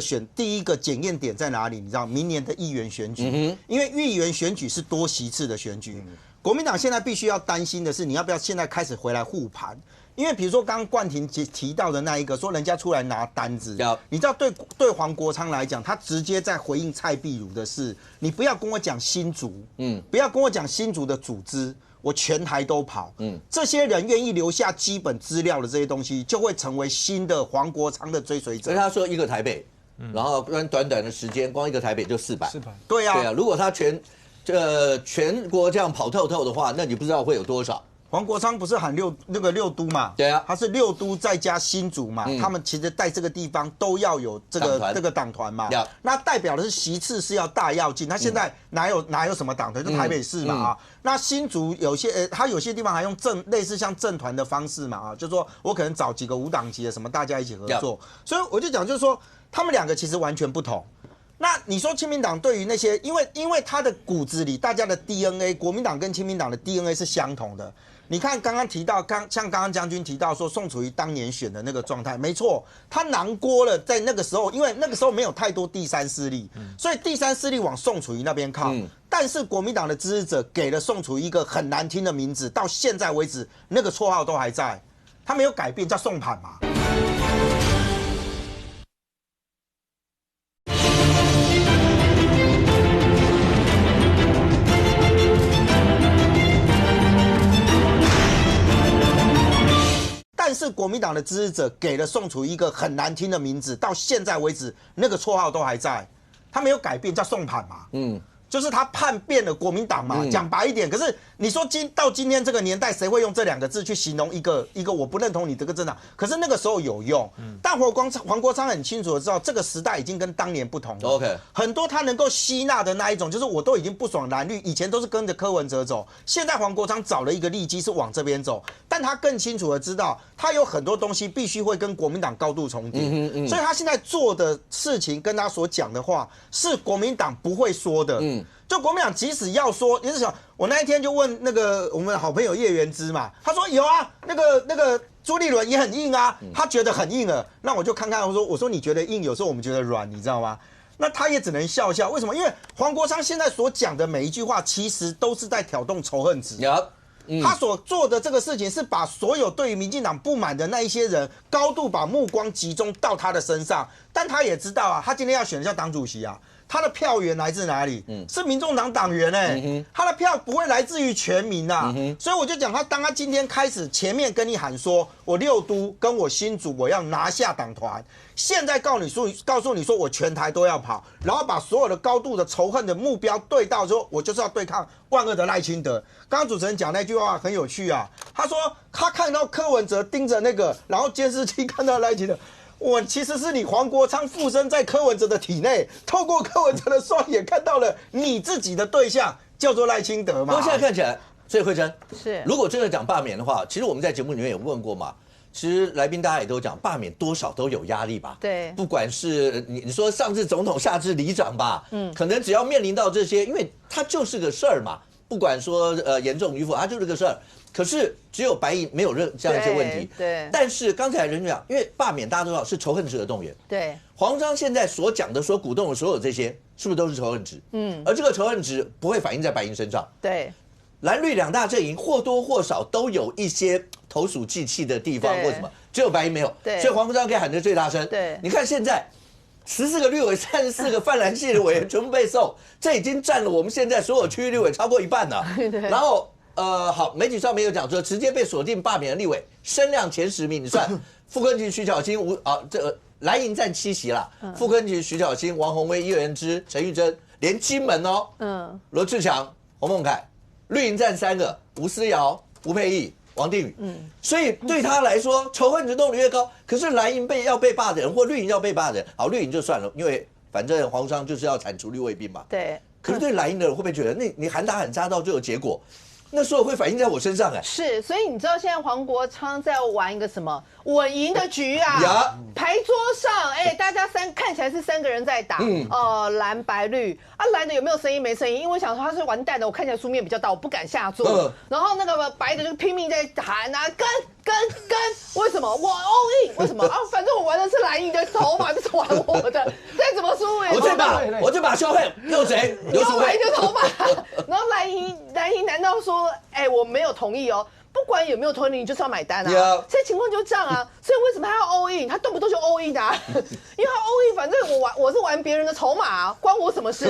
检验点在哪里？你知道明年的议员选举，因为议员选举是多席次的选举，国民党现在必须要担心的是，你要不要现在开始回来护盘？因为比如说刚刚冠廷提到的那一个，说人家出来拿单子，你知道对黄国昌来讲，他直接在回应蔡壁如的是，你不要跟我讲新竹，不要跟我讲新竹的组织，我全台都跑，这些人愿意留下基本资料的这些东西，就会成为新的黄国昌的追随者。所以他说一个台北，然后短的时间，光一个台北就400，对啊，如果他全国这样跑透的话，那你不知道会有多少。黄国昌不是喊六都嘛？对啊，他是6都再加新竹嘛，他们其实在这个地方都要有这个党团嘛。那代表的是席次是要大要进，他现在哪有什么党团，就台北市嘛那新竹有些他有些地方还用类似像政团的方式嘛就是说我可能找几个无党籍的什么大家一起合作，所以我就讲就是说他们2个其实完全不同。那你说亲民党对于那些，因为他的骨子里大家的 DNA， 国民党跟亲民党的 DNA 是相同的。你看刚刚提到，像刚刚将军提到说宋楚瑜当年选的那个状态，没错，他囊括了在那个时候，因为那个时候没有太多第三势力，所以第三势力往宋楚瑜那边靠。但是国民党的支持者给了宋楚瑜一个很难听的名字，到现在为止那个绰号都还在，他没有改变，叫宋盘嘛。但是国民党的支持者给了宋楚瑜一个很难听的名字，到现在为止那个绰号都还在，他没有改变，叫宋盘嘛。就是他叛变了国民党嘛，讲白一点。可是你说到今天这个年代，谁会用这2个字去形容一个我不认同你这个政党？可是那个时候有用。但黄国昌很清楚的知道，这个时代已经跟当年不同了。OK， 很多他能够吸纳的那一种，就是我都已经不爽蓝绿，以前都是跟着柯文哲走，现在黄国昌找了一个利基是往这边走，但他更清楚的知道，他有很多东西必须会跟国民党高度重叠，所以他现在做的事情跟他所讲的话是国民党不会说的。就国民党即使要说，你是想我那一天就问那个我们的好朋友叶元之嘛，他说有啊，那个朱立伦也很硬啊，他觉得很硬了，那我就看看，我说你觉得硬，有时候我们觉得软，你知道吗？那他也只能笑笑，为什么？因为黄国昌现在所讲的每一句话，其实都是在挑动仇恨值。他所做的这个事情是把所有对于民进党不满的那一些人，高度把目光集中到他的身上，但他也知道啊，他今天要选的叫党主席啊。他的票源来自哪里？是民众党党员他的票不会来自于全民所以我就讲当他今天开始前面跟你喊说，我6都跟我新竹我要拿下党团，现在告诉你说我全台都要跑，然后把所有的高度的仇恨的目标对到说，我就是要对抗万恶的赖清德。刚刚主持人讲那句话很有趣啊，他说他看到柯文哲盯着那个，然后监视器看到赖清德。我其实是你黄国昌附身在柯文哲的体内，透过柯文哲的双眼看到了你自己的对象叫做赖清德嘛。不过现在看起来，所以慧珍是，如果真的讲罢免的话，其实我们在节目里面也问过嘛。其实来宾大家也都讲，罢免多少都有压力吧。对，不管是你说上至总统，下至里长吧，可能只要面临到这些，因为它就是个事儿嘛。不管说严重与否，它就是个事儿。可是只有白银没有这样一些问题。对。但是刚才人讲，因为罢免大家都知道是仇恨值的动员。对。黄章现在所讲的、所鼓动的所有这些，是不是都是仇恨值？而这个仇恨值不会反映在白银身上。对。蓝绿2大阵营或多或少都有一些投鼠忌器的地方或什么，只有白银没有。对。所以黄国昌可以喊得最大声。对。你看现在14个绿委、34个泛蓝系的委员全部被送，这已经占了我们现在所有区域绿委超过一半了。对。然后好，媒体上面有讲说，直接被锁定罢免的立委声量前10名，你算傅昆萁、徐巧芯这个蓝营占7席啦，傅昆萁、徐巧芯、王宏威、叶元之、陈玉珍，连金门罗志强、洪孟凯，绿营占3个，吴思瑶、吴沛忆、王定宇，所以对他来说仇恨值动力越高。可是蓝营要被罢的人，或绿营要被罢的人，好，绿营就算了，因为反正黄商就是要铲除绿卫兵嘛。对。可是对蓝营的人会不会觉得，你喊打喊杀到最后结果？那时候会反映在我身上是，所以你知道现在黄国昌在玩一个什么稳赢的局啊？牌桌上，大家看起来是3个人在打，蓝白绿啊，蓝的有没有声音？没声音，因为我想说他是完蛋的，我看起来输面比较大，我不敢下注。然后那个白的就拼命在喊啊，跟，为什么我 all in？ 为什么啊？反正我玩的是蓝营的筹码，就是玩我的，再怎么输我这把凶狠用谁？用蓝营的筹码。然后蓝营难道说？我没有同意哦，不管有没有同意，你就是要买单啊。现在情况就这样啊，所以为什么他要 all in？ 他动不动就 all in 啊，因为他 all in， 反正我是玩别人的筹码关我什么事？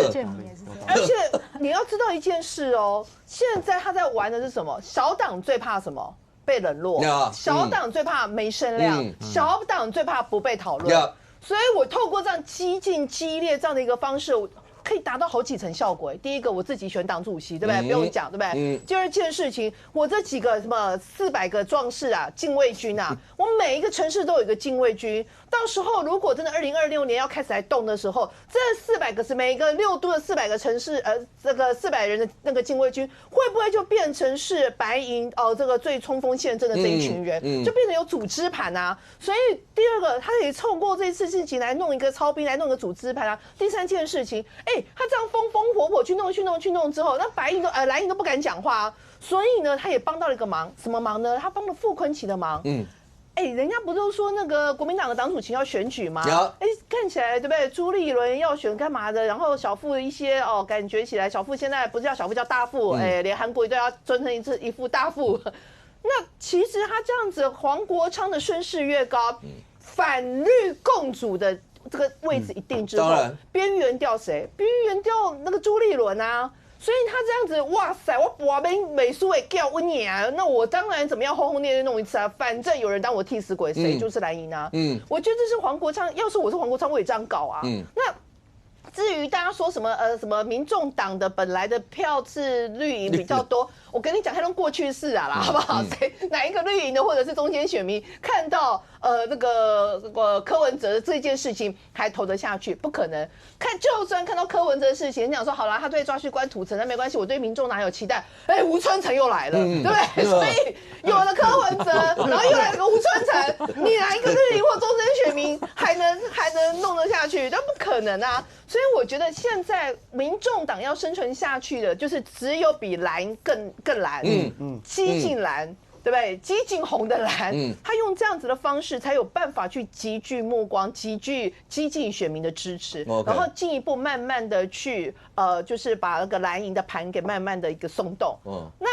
而且你要知道一件事哦，现在他在玩的是什么？小党最怕什么？被冷落。小党最怕没声量，小党最怕不被讨论。所以我透过这样激进激烈这样的一个方式。可以达到好几层效果。第一个，我自己选党主席，对不对？不用讲，对不对？第二件事情，我这几个什么400个壮士啊，禁卫军啊，我每一个城市都有一个禁卫军，到时候如果真的2026年要开始来动的时候，这400个是每个6都的400个城市，这个400人的那个禁卫军，会不会就变成是白营这个最冲锋陷阵的这一群人，就变成有组织盘啊？所以第二个，他也透过这次事情来弄一个操兵，来弄一个组织盘啊。第3件事情，他这样风风火火去弄之后，那白营蓝营都不敢讲话啊。所以呢，他也帮到了一个忙，什么忙呢？他帮了傅崐萁的忙。人家不都说那个国民党的党主席要选举吗？看起来对不对？朱立伦要选干嘛的？然后小傅一些感觉起来，小傅现在不是叫小傅叫大傅，连韩国瑜都要尊称一副大傅。那其实他这样子，黄国昌的声势越高，反绿共主的这个位置一定之后，边缘调谁？边缘调那个朱立伦啊。所以他这样子，哇塞！我博美术也叫温野啊，那我当然怎么样轰轰烈烈弄一次啊？反正有人当我替死鬼，谁就是蓝营啊。我觉得这是黄国昌，要是我是黄国昌，我也这样搞啊。那至于大家说什么民众党的本来的票是绿营比较多，我跟你讲，还能过去式啊啦，好不好？哪一个绿营的或者是中间选民看到那个柯文哲这件事情还投得下去？不可能。就算看到柯文哲的事情，你讲说好啦，他对抓去关土城，那没关系，我对民众哪有期待？吴春成又来了，对不对？所以有了柯文哲，然后又来了个吴春成，你哪一个绿营或中间选民还能弄得下去？那不可能啊！所以我觉得现在民众党要生存下去的，就是只有比蓝更蓝，激进蓝，对不对？激进红的蓝，他用这样子的方式才有办法去集聚目光，集聚激进选民的支持，然后进一步慢慢的去就是把那个蓝营的盘给慢慢的一个松动。那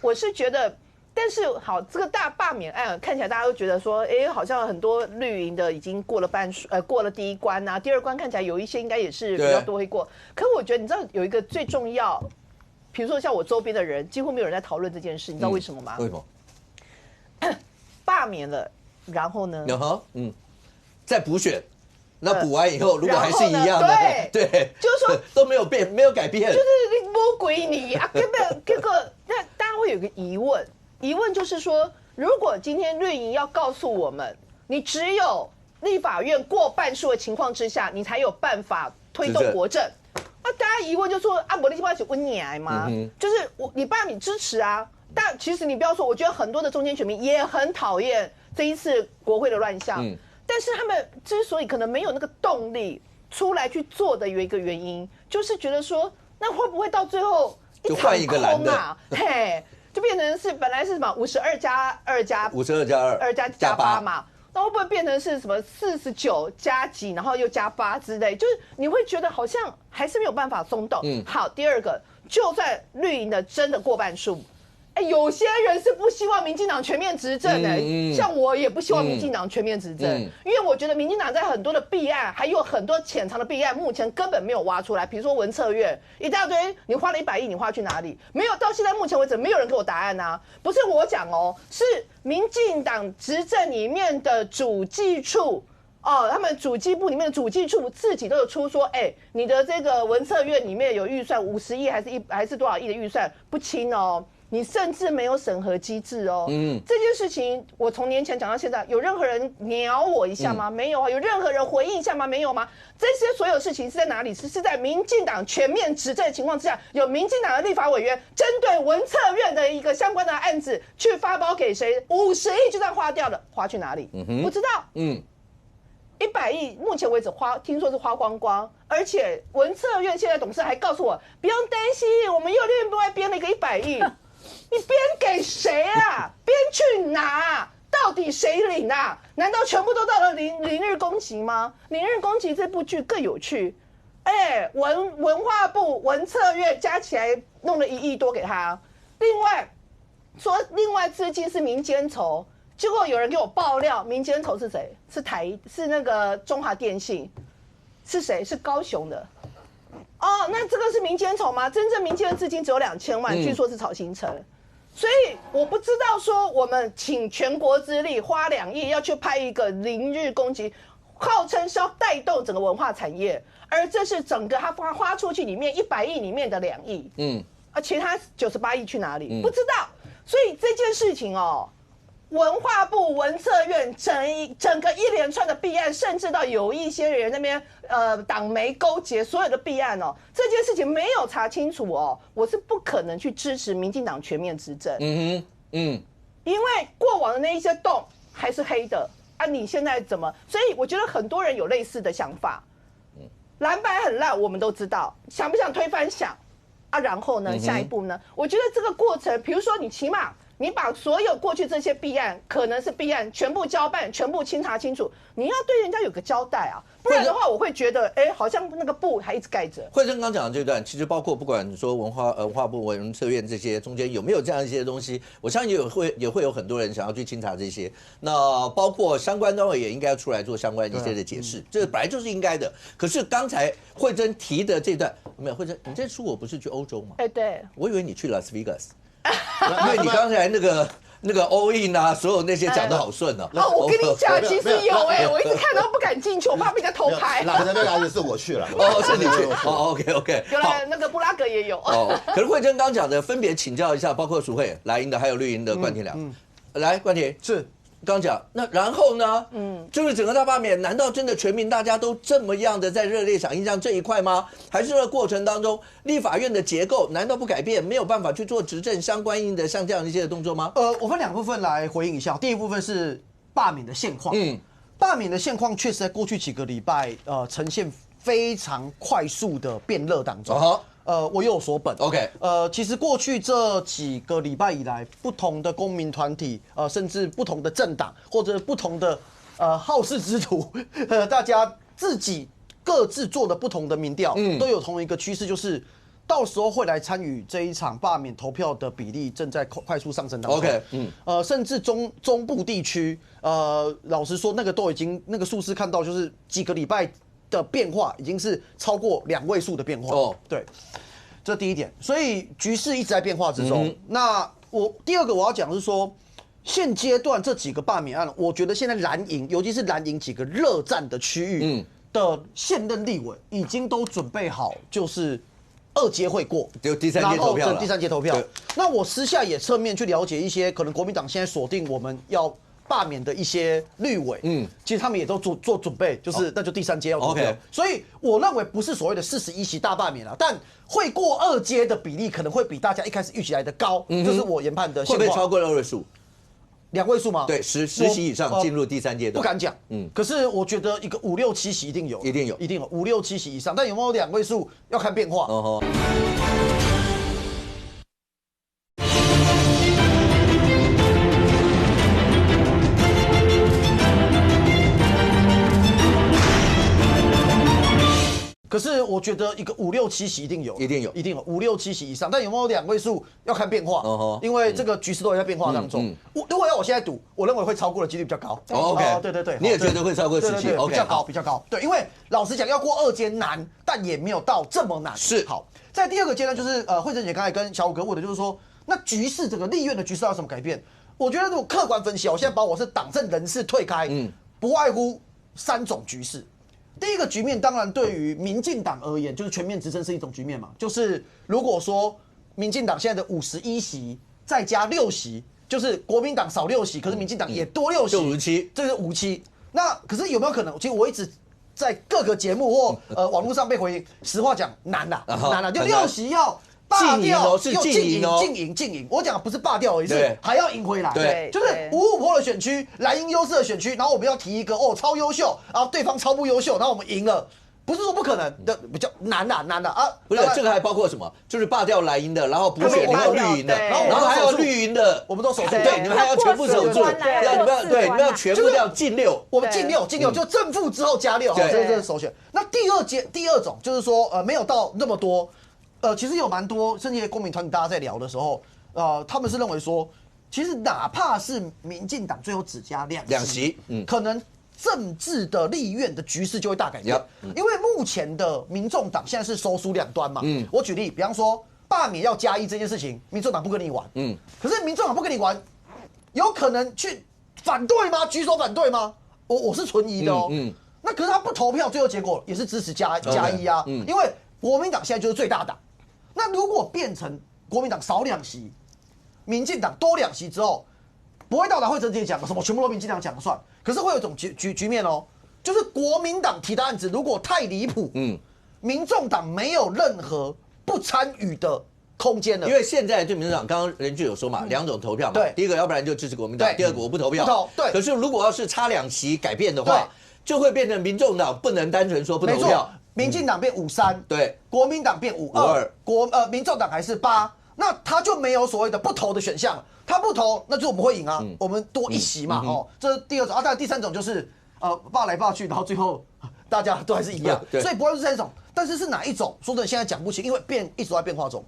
我是觉得。但是好，这个大罢免案看起来大家都觉得说，好像很多绿营的已经过了过了第一关啊，第二关看起来有一些应该也是比较多会过。可我觉得你知道有一个最重要，比如说像我周边的人，几乎没有人在讨论这件事，你知道为什么吗？为什么？罢免了，然后呢？再补选。那补完以后，如果还是一样的，对，就是说都没有变，没有改变，就是你不归你啊，这个，那大家会有一个疑问就是说，如果今天绿营要告诉我们，你只有立法院过半数的情况之下，你才有办法推动国政，那大家疑问就说啊，我的计划是温你来吗？就是你罢免支持啊，但其实你不要说，我觉得很多的中间选民也很讨厌这一次国会的乱象。但是他们之所以可能没有那个动力出来去做的有一个原因，就是觉得说，那会不会到最后就换一个蓝的，就变成是本来是什么52+2+8嘛，那会不会变成是什么49加几，然后又加8之类？就是你会觉得好像还是没有办法松动。好，第二个，就算绿营的真的过半数。有些人是不希望民进党全面执政的，像我也不希望民进党全面执政，因为我觉得民进党在很多的弊案，还有很多潜藏的弊案，目前根本没有挖出来。比如说文策院一大堆，你花了100亿，你花去哪里？没有，到现在目前为止，没有人给我答案啊！不是我讲哦，是民进党执政里面的主计处。他们主计部里面的主计处自己都有出说，你的这个文策院里面有预算50亿还是多少亿的预算不清哦。你甚至没有审核机制哦。这件事情我从年前讲到现在，有任何人鸟我一下吗？没有啊。有任何人回应一下吗？没有吗？这些所有事情是在哪里？是在民进党全面执政的情况之下，有民进党的立法委员针对文策院的一个相关的案子去发包给谁？50亿就这样花掉了，花去哪里？不知道。100亿，目前为止听说是花光光，而且文策院现在董事还告诉我，不用担心，我们又另外编了一个100亿。你编给谁啊？编去哪？到底谁领啊？难道全部都到了零日攻击吗？零日攻击这部剧更有趣，文化部文策院加起来弄了1亿多给他，另外资金是民间筹。结果有人给我爆料，民间筹是谁？是那个中华电信，是谁？是高雄的。那这个是民间筹吗？真正民间的资金只有2000万，据说是曹新成。所以我不知道说我们请全国之力花2亿要去拍一个零日攻击，号称是要带动整个文化产业，而这是整个他花出去里面100亿里面的2亿，其他98亿去哪里？不知道。所以这件事情文化部文策院整个一连串的弊案，甚至到有一些人那边党媒勾结所有的弊案哦，这件事情没有查清楚哦，我是不可能去支持民进党全面执政。因为过往的那一些洞还是黑的啊，你现在怎么？所以我觉得很多人有类似的想法。蓝白很烂，我们都知道，想不想推翻想啊？然后呢，下一步呢？我觉得这个过程，比如说你起码。你把所有过去这些弊案，可能是弊案，全部交办，全部清查清楚，你要对人家有个交代啊，不然的话，我会觉得，好像那个布还一直盖着。慧珍刚讲的这段，其实包括不管你说文化部、文策院这些中间有没有这样一些东西，我相信也会有很多人想要去清查这些。那包括相关单位也应该要出来做相关一些的解释，这本来就是应该的。可是刚才慧珍提的这段，没有慧珍，你这次我不是去欧洲吗？对，我以为你去拉斯维加斯。因为你刚才那个 all in 啊，所有那些讲得好顺哦。我跟你讲，其实有我一直看到不敢进去，我怕被人家偷拍。拉斯维加斯是我去了，是你去。OK。原来那个布拉格也有。可是慧珍刚讲的，分别请教一下，包括淑慧、蓝营的还有绿营的冠廷良。来，冠廷是。刚讲那然后呢？就是整个大罢免，难道真的全民大家都这么样的在热烈响应上这一块吗？还是这个过程当中，立法院的结构难道不改变，没有办法去做执政相关应的像这样一些的动作吗？我分2部分来回应一下。第一部分是罢免的现况，罢免的现况确实在过去几个礼拜，呈现非常快速的变热当中。我有所本。OK，其实过去这几个礼拜以来，不同的公民团体，甚至不同的政党或者不同的好事之徒，大家自己各自做的不同的民调，都有同一个趋势，就是到时候会来参与这一场罢免投票的比例正在快速上升当中。OK，甚至中部地区，老实说，那个都已经那个数字看到，就是几个礼拜的变化已经是超过2位数的变化。对，这第一点。所以局势一直在变化之中。那第二个我要讲的是说，现阶段这几个罢免案，我觉得现在蓝营，尤其是蓝营几个热战的区域的现任立委，已经都准备好，就是2阶会过，就第3阶投票了。第3阶投票。那我私下也侧面去了解一些可能国民党现在锁定我们要罢免的一些绿委，其实他们也都做准备，就是那就第3阶要投票。所以我认为不是所谓的41席大罢免了，但会过2阶的比例可能会比大家一开始预期来的高，这是我研判的现况。会不会超过2位数？2位数吗？对，10席以上进入第3阶段。不敢讲，可是我觉得一个5、6、7席一定有，5、6、7席以上，但有没有2位数要看变化。可是我觉得一个5、6、7席一定有5、6、7席以上，但有没有2位数要看变化，因为这个局势都在变化当中。如果要我现在赌，我认为会超过的几率比较高。对，你也觉得会超过10席？比较高。对，因为老实讲，要过2阶难，但也没有到这么难。是好，在第2个阶段，就是慧珍姐刚才跟小虎哥问的，就是说，那局势整个立院的局势要有什么改变？我觉得如果客观分析，我现在把我是党政人士退开，不外乎3种局势。第一个局面当然对于民进党而言，就是全面执政是一种局面嘛。就是如果说民进党现在的51席再加6席，就是国民党少6席，可是民进党也多6席，就57，这是57。那可是有没有可能？其实我一直在各个节目或网络上被回应，实话讲难啦，就6席要罢掉，是竞赢。我讲的不是罢掉而已，是还要赢回来。对，就是55%的选区，蓝营优势的选区，然后我们要提一个超优秀，然后对方超不优秀，然后我们赢了。不是说不可能的，比较难啊。不是，这个还包括什么？就是罢掉蓝营的，然后补选你有绿营的，然后还有绿营的，我们都守住。对，你们还要全部守住，你们要全部要进6，我们进6，就正负之后加6，这是首选。那第二种就是说，没有到那么多。其实有蛮多，甚至公民团体大家在聊的时候，他们是认为说，其实哪怕是民进党最后只加2席，可能政治的立院的局势就会大改变。因为目前的民众党现在是收输2端嘛。我举例，比方说罢免要加1这件事情，民众党不跟你玩。可是民众党不跟你玩，有可能去反对吗？举手反对吗？我是存疑的哦。那可是他不投票，最后结果也是支持加1啊。因为国民党现在就是最大党。那如果变成国民党少2席，民进党多2席之后，不会到达会整体讲什么全部都民进党讲了算，可是会有一种局面哦，就是国民党提的案子如果太离谱，民众党没有任何不参与的空间了。因为现在对民众党，刚刚任俊有说嘛，两种投票嘛，对，第一个要不然就支持国民党，第二个我不投票，对。可是如果要是差2席改变的话，就会变成民众党不能单纯说不投票，民进党变53，对，国民党变52，民众党还是8，那他就没有所谓的不投的选项了。他不投，那就我们会赢啊，我们多1席嘛，这是第二种啊。当然第三种就是罢来罢去，然后最后大家都还是一样，所以不会是这种。但是是哪一种？说真的，现在讲不清，因为一直都在变化中。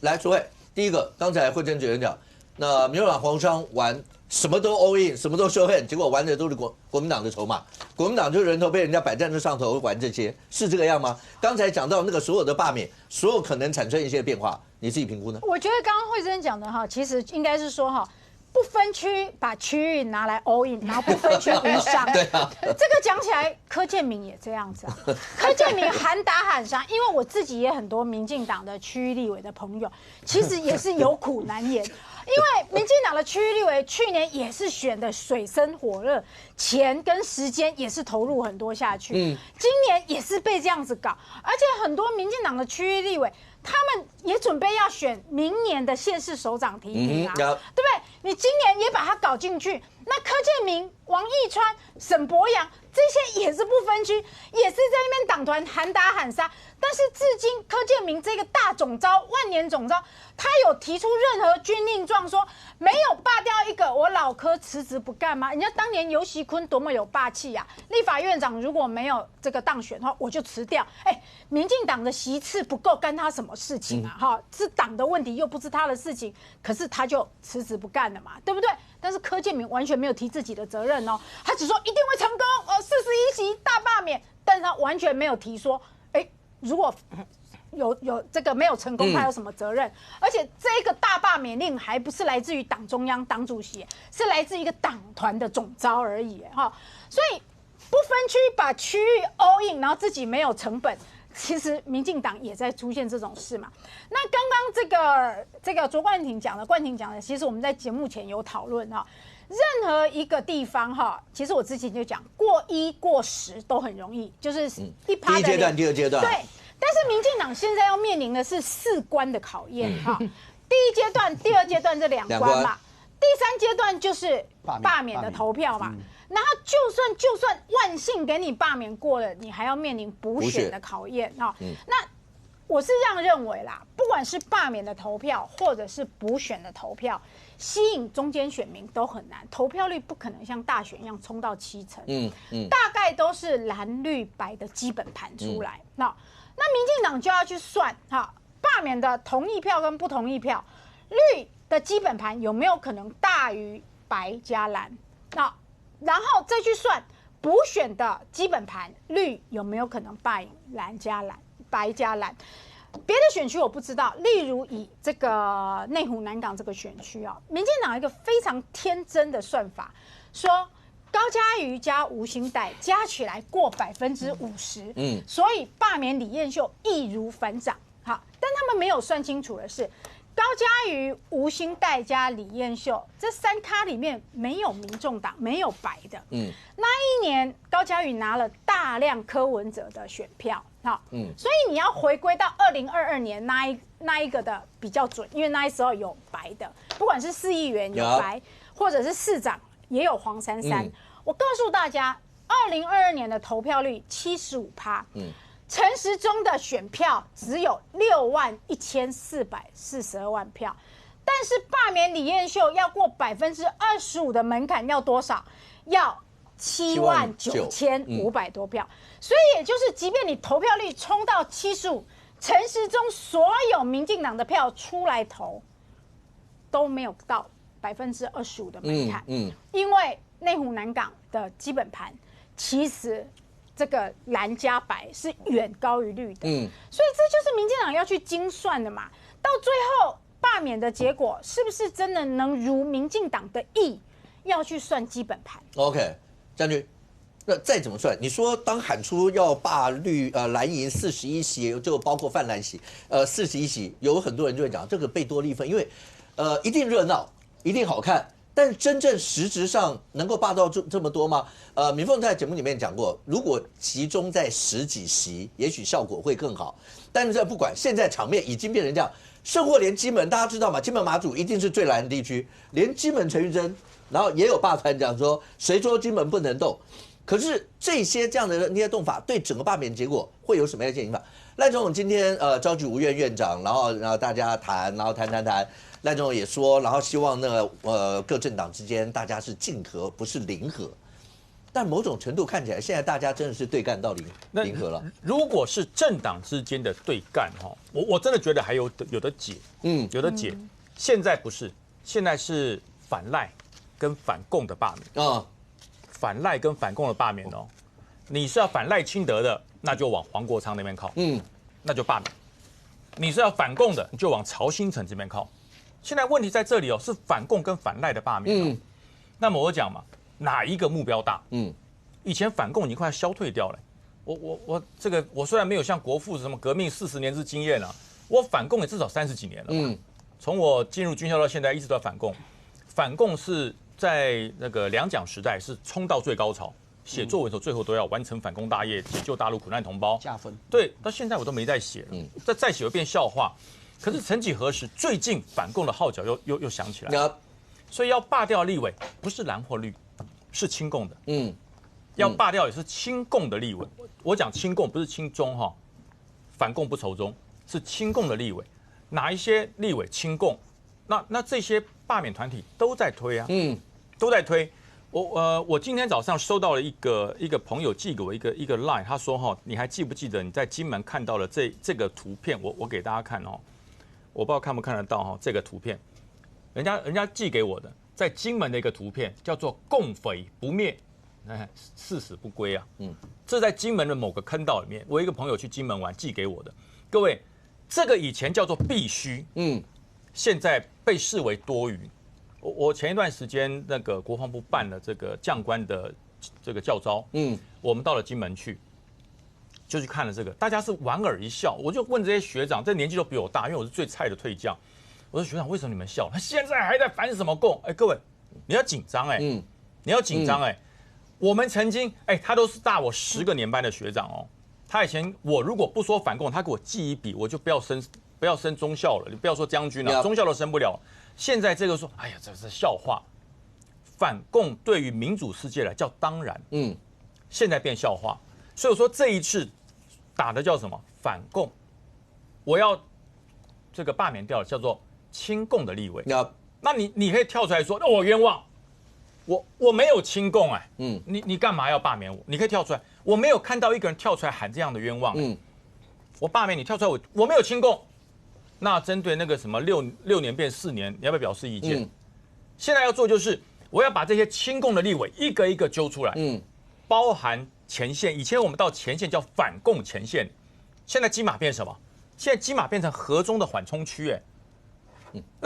来，诸位，第一个，刚才惠珍主任讲，那民众党黄商玩什么都 all in， 什么都 show hand， 结果玩的都是国民党的筹码，国民党就是人头被人家摆在那上头玩这些，是这个样吗？刚才讲到那个所有的罢免，所有可能产生一些变化，你自己评估呢？我觉得刚刚惠珍讲的哈，其实应该是说哈。不分区把区域拿来 all in， 然后不分区无伤。对啊，这个讲起来，柯建铭也这样子啊。柯建铭喊打喊杀，因为我自己也很多民进党的区域立委的朋友，其实也是有苦难言。因为民进党的区域立委去年也是选的水深火热，钱跟时间也是投入很多下去。今年也是被这样子搞，而且很多民进党的区域立委。他们也准备要选明年的县市首长提名啊，对不对？你今年也把它搞进去，那柯建铭、王义川、沈伯洋这些也是不分区，也是在那边党团喊打喊杀。但是至今柯建铭这个大总召、万年总召，他有提出任何军令状说没有罢掉一个，我老柯辞职不干吗？人家当年游锡堃多么有霸气啊！立法院长如果没有这个当选的话，我就辞掉。民进党的席次不够，干他什么事情啊？哈，是党的问题，又不是他的事情，可是他就辞职不干了嘛，对不对？但是柯建铭完全没有提自己的责任哦，他只说一定会成功，41席大罢免，但是他完全没有提说，如果有这个没有成功，他有什么责任？而且这个大罢免令还不是来自于党中央、党主席，是来自一个党团的总召而已哈。所以不分区把区域 all in， 然后自己没有成本，其实民进党也在出现这种事嘛。那刚刚这个卓冠廷讲的，其实我们在节目前有讨论哈。任何一个地方哈，其实我之前就讲过1过10都很容易，就是1%第一阶段、第二阶段。对，但是民进党现在要面临的是4关的考验哈。第一阶段、第二阶段这2关嘛，第3阶段就是罢免的投票嘛。然后就算万幸给你罢免过了，你还要面临补选的考验哈。那我是这样认为啦，不管是罢免的投票或者是补选的投票，吸引中间选民都很难，投票率不可能像大选一样冲到70%，大概都是蓝绿白的基本盘出来。那民进党就要去算哈，罢免的同意票跟不同意票，绿的基本盘有没有可能大于白加蓝？然后再去算补选的基本盘，绿有没有可能败赢白加蓝？别的选区我不知道，例如以这个内湖南港这个选区啊，民进党一个非常天真的算法，说高嘉瑜加吴欣岱加起来过50%，所以罢免李彦秀易如反掌。好，但他们没有算清楚的是，高嘉瑜、吴欣岱加李彦秀这3咖里面没有民众党，没有白的。那一年高嘉瑜拿了大量柯文哲的选票。所以你要回归到2022年那一个的比较准，因为那时候有白的，不管是市议员有白，或者是市长也有黄珊珊。我告诉大家，2022年的投票率75%，陈时中的选票只有61442万票，但是罢免李彦秀要过25%的门槛要多少？要79500多票，所以也就是，即便你投票率冲到75%，陈时中所有民进党的票出来投，都没有到25%的门槛。因为内湖南港的基本盘，其实这个蓝加白是远高于绿的。所以这就是民进党要去精算的嘛。到最后罢免的结果，是不是真的能如民进党的意，要去算基本盘 ？OK。将军，那再怎么算？你说当喊出要罢蓝营41席，就包括泛蓝席41席，有很多人就会讲这个贝多利分，因为一定热闹，一定好看，但是真正实质上能够霸到这么多吗？敏凤在节目里面讲过，如果集中在10几席，也许效果会更好。但是这不管，现在场面已经变成这样，甚或连金门大家知道吗？金门马祖一定是最蓝的地区，连金门陈玉珍，然后也有罢团讲说，谁说金门不能动？可是这样的那些动法，对整个罢免结果会有什么样的影响？赖总统今天召集无院院长，然后大家谈，然后谈，赖总统也说，然后希望各政党之间大家是竞合，不是零和。但某种程度看起来，现在大家真的是对干到零和了。如果是政党之间的对干哈，我真的觉得还有的解，有的解。现在不是，现在是反赖跟反共的罢免啊，反赖跟反共的罢免哦。你是要反赖清德的，那就往黄国昌那边靠，那就罢免。你是要反共的，你就往曹兴诚这边靠。现在问题在这里哦，是反共跟反赖的罢免。那么我讲嘛，哪一个目标大？以前反共已经快要消退掉了。我虽然没有像国父什么革命40年之经验啊，我反共也至少30几年了。从我进入军校到现在，一直都在反共。反共是在那个两蒋时代是冲到最高潮，写作文的时候最后都要完成反攻大业，解救大陆苦难同胞，加分。对，到现在我都没再写了，再写会变笑话。可是曾几何时，最近反共的号角又响起来，所以要罢掉立委，不是蓝或绿，是亲共的。要罢掉也是亲共的立委。我讲亲共不是亲中哈，反共不仇中，是亲共的立委。哪一些立委亲共？那这些罢免团体都在推啊，都在推。我今天早上收到了一个朋友寄给我一个 line， 他说哈，你还记不记得你在金门看到了这个图片？我给大家看哦，我不知道看不看得到哈，这个图片，人家寄给我的，在金门的一个图片叫做共匪不灭，誓死不归啊，这在金门的某个坑道里面，我一个朋友去金门玩寄给我的，各位，这个以前叫做必须，现在被视为多余。我前一段时间那个国防部办了这个将官的这个教招，我们到了金门去，就去看了这个，大家是莞尔一笑。我就问这些学长，这年纪都比我大，因为我是最菜的退将。我说学长，为什么你们笑？他现在还在反什么共？各位，你要紧张你要紧张我们曾经他都是大我10个年班的学长哦。他以前我如果不说反共，他给我记一笔，我就不要升中校了，你不要说将军了，中校都升不了。现在这个说，哎呀，这是笑话。反共对于民主世界来叫当然，现在变笑话。所以我说这一次打的叫什么？反共，我要这个罢免掉叫做亲共的立委。那你可以跳出来说，那我冤枉，我没有亲共你干嘛要罢免我？你可以跳出来，我没有看到一个人跳出来喊这样的冤枉。我罢免你，跳出来我没有亲共。那针对那个什么6年变4年，你要不要表示意见？现在要做就是我要把这些亲共的立委一个一个揪出来，包含前线。以前我们到前线叫反共前线，现在金马变什么？现在金马变成河中的缓冲区，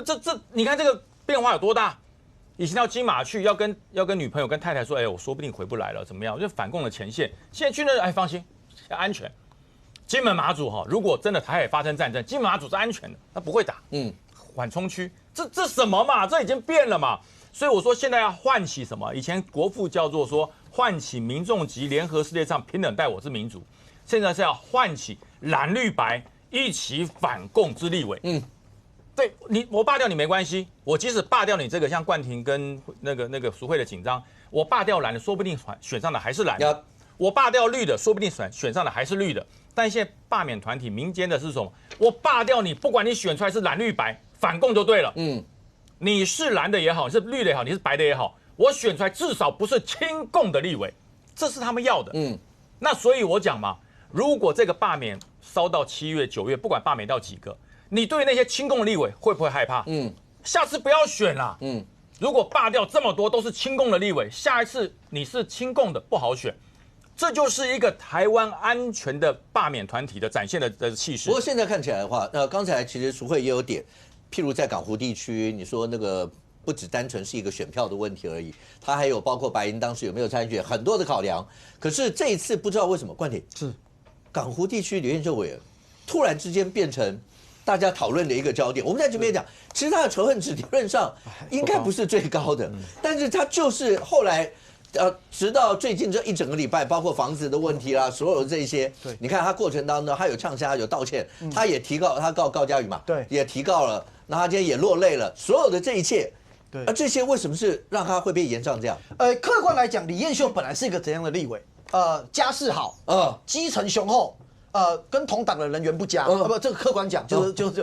这你看这个变化有多大？以前到金马去要跟女朋友跟太太说，我说不定回不来了，怎么样？就反共的前线。现在去那放心，安全。金门马祖如果真的台海发生战争，金门马祖是安全的，他不会打。缓冲区，这什么嘛？这已经变了嘛。所以我说现在要唤起什么？以前国父叫做说唤起民众及联合世界上平等待我之民主，现在是要唤起蓝绿白一起反共之立委。对我罢掉你没关系，我即使罢掉你这个像冠廷跟那个赎会的紧张，我罢掉蓝的，说不定选上的还是蓝的。我罢掉绿的，说不定选上的还是绿的。但现在罢免团体民间的是什么？我罢掉你，不管你选出来是蓝绿白，反共就对了。你是蓝的也好，你是绿的也好，你是白的也好，我选出来至少不是亲共的立委，这是他们要的。那所以我讲嘛，如果这个罢免烧到7月9月，不管罢免到几个，你对那些亲共的立委会不会害怕？下次不要选啦。如果罢掉这么多都是亲共的立委，下一次你是亲共的不好选。这就是一个台湾安全的罢免团体的展现的气势。不过现在看起来的话，刚才其实赎会也有点，譬如在港湖地区，你说那个不只单纯是一个选票的问题而已，它还有包括白银当时有没有参选，很多的考量。可是这一次不知道为什么，冠廷是港湖地区刘彦秀委员突然之间变成大家讨论的一个焦点。我们在这边讲，其实他的仇恨值理论上应该不是最高的，但是他就是后来。直到最近这一整个礼拜，包括房子的问题啦，所有的这些，你看他过程当中，他有呛虾，有道歉，他也提告，他告高嘉瑜嘛，对，也提告了，那他今天也落泪了，所有的这一切，对，这些为什么是让他会被延上这样？客观来讲，李彦秀本来是一个怎样的立委？家世好，基层雄厚。跟同党的人缘不佳，不，这个客观讲，就是，同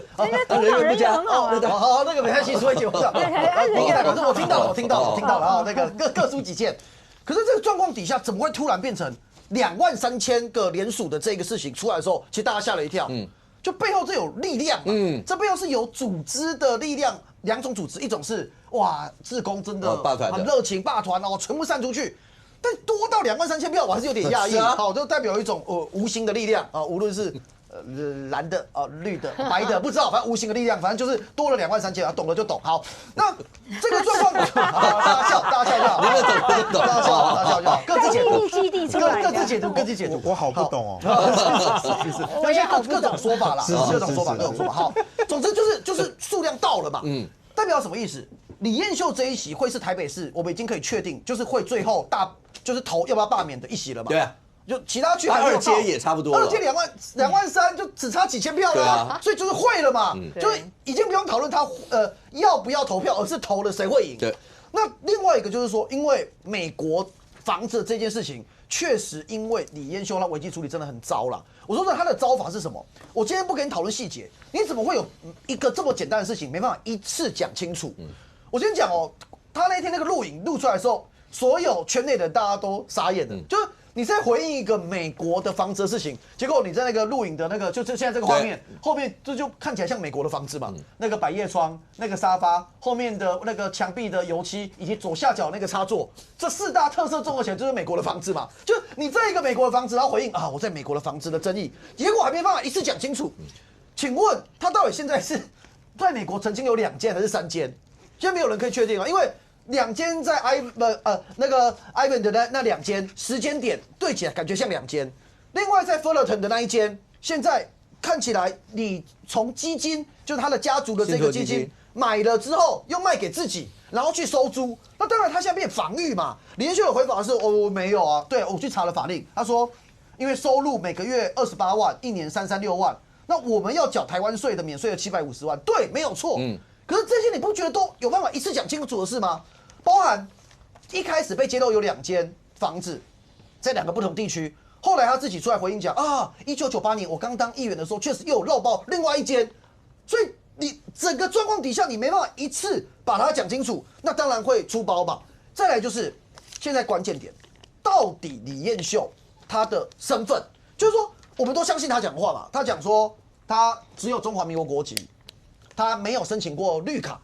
党人缘很好啊。好，那个没关系，所以我讲，反正我听到了啊，那个各抒己见。可是这个状况底下，怎么会突然变成23000个联署的这个事情出来的时候，其实大家吓了一跳。就背后这有力量嘛，这背后是有组织的力量，两种组织，一种是哇，志工真的很热情，霸团哦，全部散出去。但多到23000票，我还是有点讶异。好，就代表一种无形的力量啊，无论是蓝的绿的、白的，不知道，反正无形的力量，反正就是多了23000啊，懂了就懂。好，那这个状况，大家笑就好，你们懂就懂，大家笑就好，各自解读，各自解读，我好不懂哦。有些各种说法啦，各种说法。好，总之就是数量到了嘛，代表什么意思？李彦秀这一席会是台北市，我们已经可以确定，就是会最后就是投要不要罢免的一席了嘛？对啊，就其他区还没有到，二阶也差不多了，二阶23000就只差几千票了啊，所以就是会了嘛，就是已经不用讨论他要不要投票，而是投了谁会赢。对，那另外一个就是说，因为美国房子这件事情，确实因为李彦秀他危机处理真的很糟了。我说的他的糟法是什么？我今天不跟你讨论细节，你怎么会有一个这么简单的事情没办法一次讲清楚？我先讲哦，他那天那个录影录出来的时候，所有圈内的大家都傻眼了，就是你在回应一个美国的房子的事情，结果你在那个录影的那个，就是现在这个画面后面，这就看起来像美国的房子嘛，那个百叶窗、那个沙发后面的那个墙壁的油漆，以及左下角那个插座，这4大特色综合起来就是美国的房子嘛。就你在一个美国的房子，然后回应啊，我在美国的房子的争议，结果还没办法一次讲清楚。请问他到底现在是在美国曾经有2间还是3间？现在没有人可以确定啊，因为2间在那个 Ivan 的那2间时间点对起来感觉像2间，另外在 Fullerton 的那一间，现在看起来你从基金就是他的家族的这个基金买了之后又卖给自己，然后去收租，那当然他现在变防御嘛。李彦秀的回法是没有啊，对我去查了法令，他说因为收入每个月28万，一年336万，那我们要缴台湾税的免税的750万，对，没有错。可是这些你不觉得都有办法一次讲清楚的事吗？包含一开始被揭露有2间房子，在2个不同地区，后来他自己出来回应讲啊，1998年我刚当议员的时候，确实又有漏报另外1间，所以你整个状况底下你没办法一次把它讲清楚，那当然会出包嘛。再来就是现在关键点，到底李彦秀他的身份，就是说我们都相信他讲话嘛，他讲说他只有中华民国国籍。他没有申请过绿卡，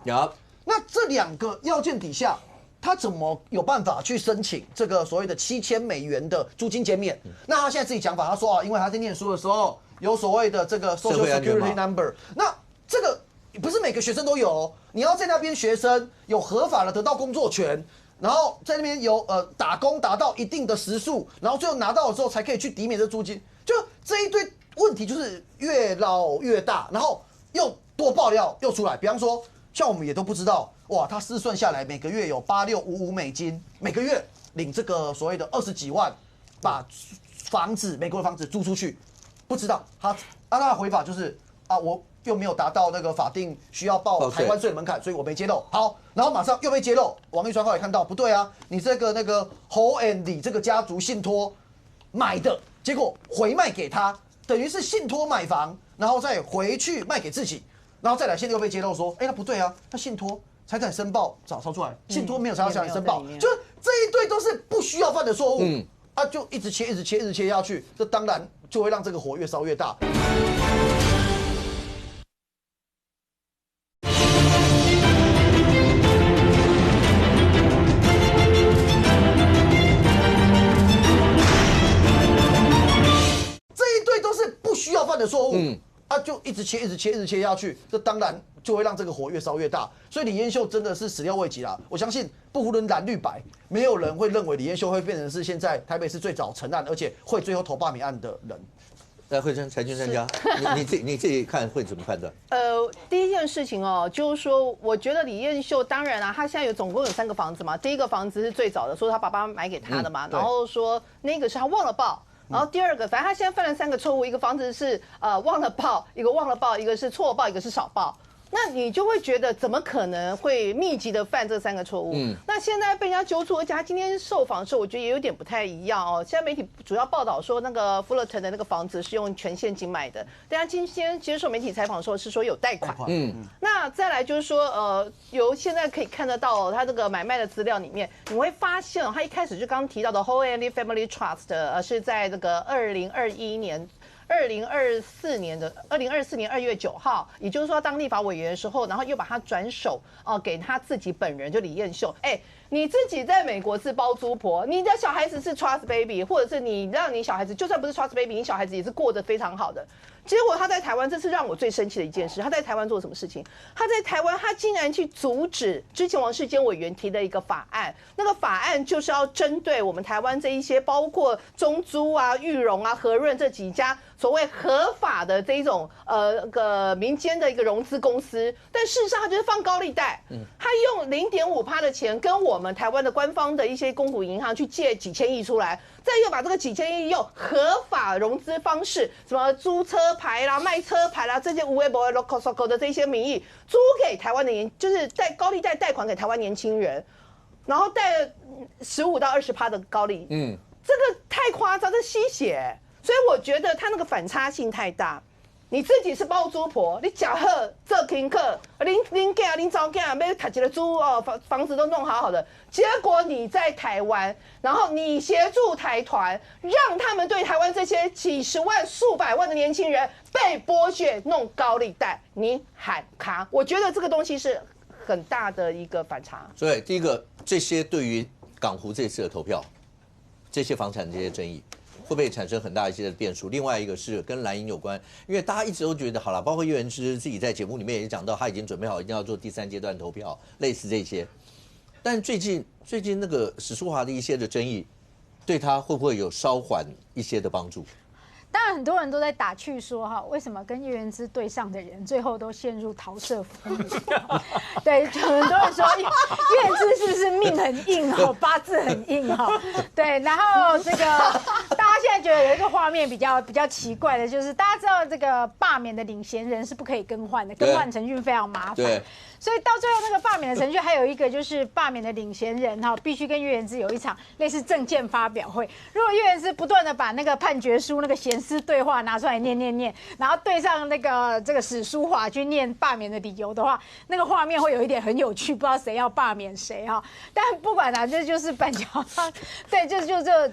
那这2个要件底下，他怎么有办法去申请这个所谓的7000美元的租金减免？那他现在自己讲法，他说啊，因为他在念书的时候有所谓的这个 Social Security Number， 那这个不是每个学生都有哦，你要在那边学生有合法的得到工作权，然后在那边有打工达到一定的时数，然后最后拿到了之后才可以去抵免这租金，就这一堆问题就是越闹越大，然后又多爆料又出来，比方说，像我们也都不知道，哇，他试算下来每个月有8655美金，每个月领这个所谓的20几万，把美国的房子租出去，不知道他的回法就是啊，我又没有达到那个法定需要报台湾税的门槛，所以我没揭露。好，然后马上又被揭露，王一川后来看到不对啊，你这个那个侯 and 李这个家族信托买的，结果回卖给他，等于是信托买房，然后再回去卖给自己。然后再来，现在又被揭露说，那不对啊，那信托财产申报找出来，信托没有财产申报，就是这一堆都是不需要犯的错误，就一直切下去，这当然就会让这个火越烧越大。这一堆都是不需要犯的错误。就一直切下去，这当然就会让这个火越烧越大。所以李彦秀真的是始料未及啦。我相信不论蓝绿白，没有人会认为李彦秀会变成是现在台北市最早承案，而且会最后投罢免案的人。来，慧珍，财经专家，你自己看会怎么判断？第一件事情哦，就是说，我觉得李彦秀当然啊，他现在总共有3个房子嘛。第一个房子是最早的，说他爸爸买给他的嘛，然后说那个是他忘了报。然后第二个，反正他现在犯了3个错误，一个房子是忘了报，一个忘了报，一个是错报，一个是少报。那你就会觉得怎么可能会密集的犯这3个错误？那现在被人家揪出，而且他今天受访的时候，我觉得也有点不太一样哦。现在媒体主要报道说，那个富勒腾的那个房子是用全现金买的，但他今天接受媒体采访的时候是说有贷款。那再来就是说，由现在可以看得到他这个买卖的资料里面，你会发现他一开始就刚刚提到的 Holy Family Trust，是在这个2024年2月9号，也就是说当立法委员的时候，然后又把他转手给他自己本人，就李彦秀。你自己在美国是包租婆，你的小孩子是 Trust Baby， 或者是你让你小孩子就算不是 Trust Baby， 你小孩子也是过得非常好的。结果他在台湾，这是让我最生气的一件事。他在台湾做什么事情？他在台湾，他竟然去阻止之前王世坚委员提的一个法案。那个法案就是要针对我们台湾这一些，包括中租啊、裕荣啊、和润这几家所谓合法的这一种民间的一个融资公司，但事实上他就是放高利贷，他用0.5%的钱跟我们台湾的官方的一些公股银行去借几千亿出来，再又把这个几千亿用合法融资方式，什么租车牌啦、卖车牌啦这些无微博 local 的这些名义租给台湾的就是高利贷贷款给台湾年轻人，然后贷15%到20%的高利，这个太夸张，这吸血。所以我觉得他那个反差性太大。你自己是包租婆，你假贺做听课，恁囝恁早囝要读一个租房子都弄好好的，结果你在台湾，然后你协助台团，让他们对台湾这些几十万、数百万的年轻人被剥削，弄高利贷，你喊卡，我觉得这个东西是很大的一个反差。所以第一个，这些对于港湖这次的投票，这些房产这些争议，会不会产生很大一些的变数？另外一个是跟蓝营有关，因为大家一直都觉得好了，包括叶元之自己在节目里面也讲到，他已经准备好一定要做第3阶段投票，类似这些。但最近那个史书华的一些的争议，对他会不会有稍缓一些的帮助？当然，很多人都在打趣说哈，为什么跟叶元之对上的人，最后都陷入桃色风云？对，很多人说叶元之是不是命很硬哈，八字很硬哈？对，然后这个大家现在觉得有一个画面比较奇怪的，就是大家知道这个罢免的领衔人是不可以更换的，更换程序非常麻烦。对。所以到最后那个罢免的程序，还有一个就是罢免的领衔人哈，必须跟叶元之有一场类似政见发表会。如果叶元之不断的把那个判决书那个闲思对话拿出来念，然后对上这个史书华去念罢免的理由的话，那个画面会有一点很有趣，不知道谁要罢免谁哈。但不管啦，这就是板桥上，对，就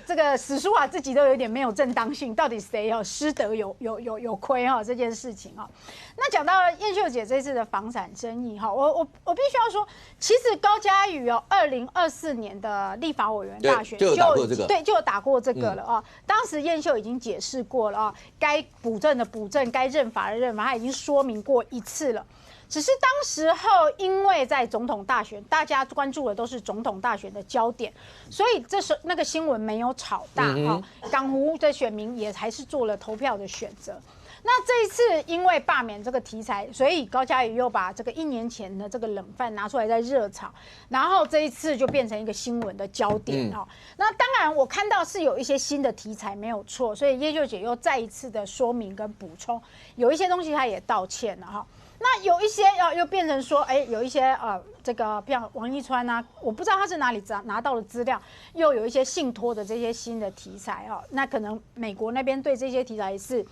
这个史书华自己都有点没有正当性，到底谁失德有亏哈这件事情哈。那讲到燕秀姐这次的房产争议哈，我必须要说，其实高嘉瑜2024年的立法委员大选就有打过这个，对，就有打过这个了啊。当时燕秀已经解释过了啊，该补正的补正，该认法的认法，他已经说明过一次了。只是当时候因为在总统大选，大家关注的都是总统大选的焦点，所以这时那个新闻没有炒大啊。港湖的选民也还是做了投票的选择。那这一次因为罢免这个题材，所以高嘉瑜又把这个1年前的这个冷饭拿出来在热炒，然后这一次就变成一个新闻的焦点哦。那当然我看到是有一些新的题材没有错，所以叶秀姐又再一次的说明跟补充，有一些东西她也道歉了哈。那有一些又变成说，有一些这个像王一川啊，我不知道他是哪里拿到的资料，又有一些信托的这些新的题材哦。那可能美国那边对这些题材是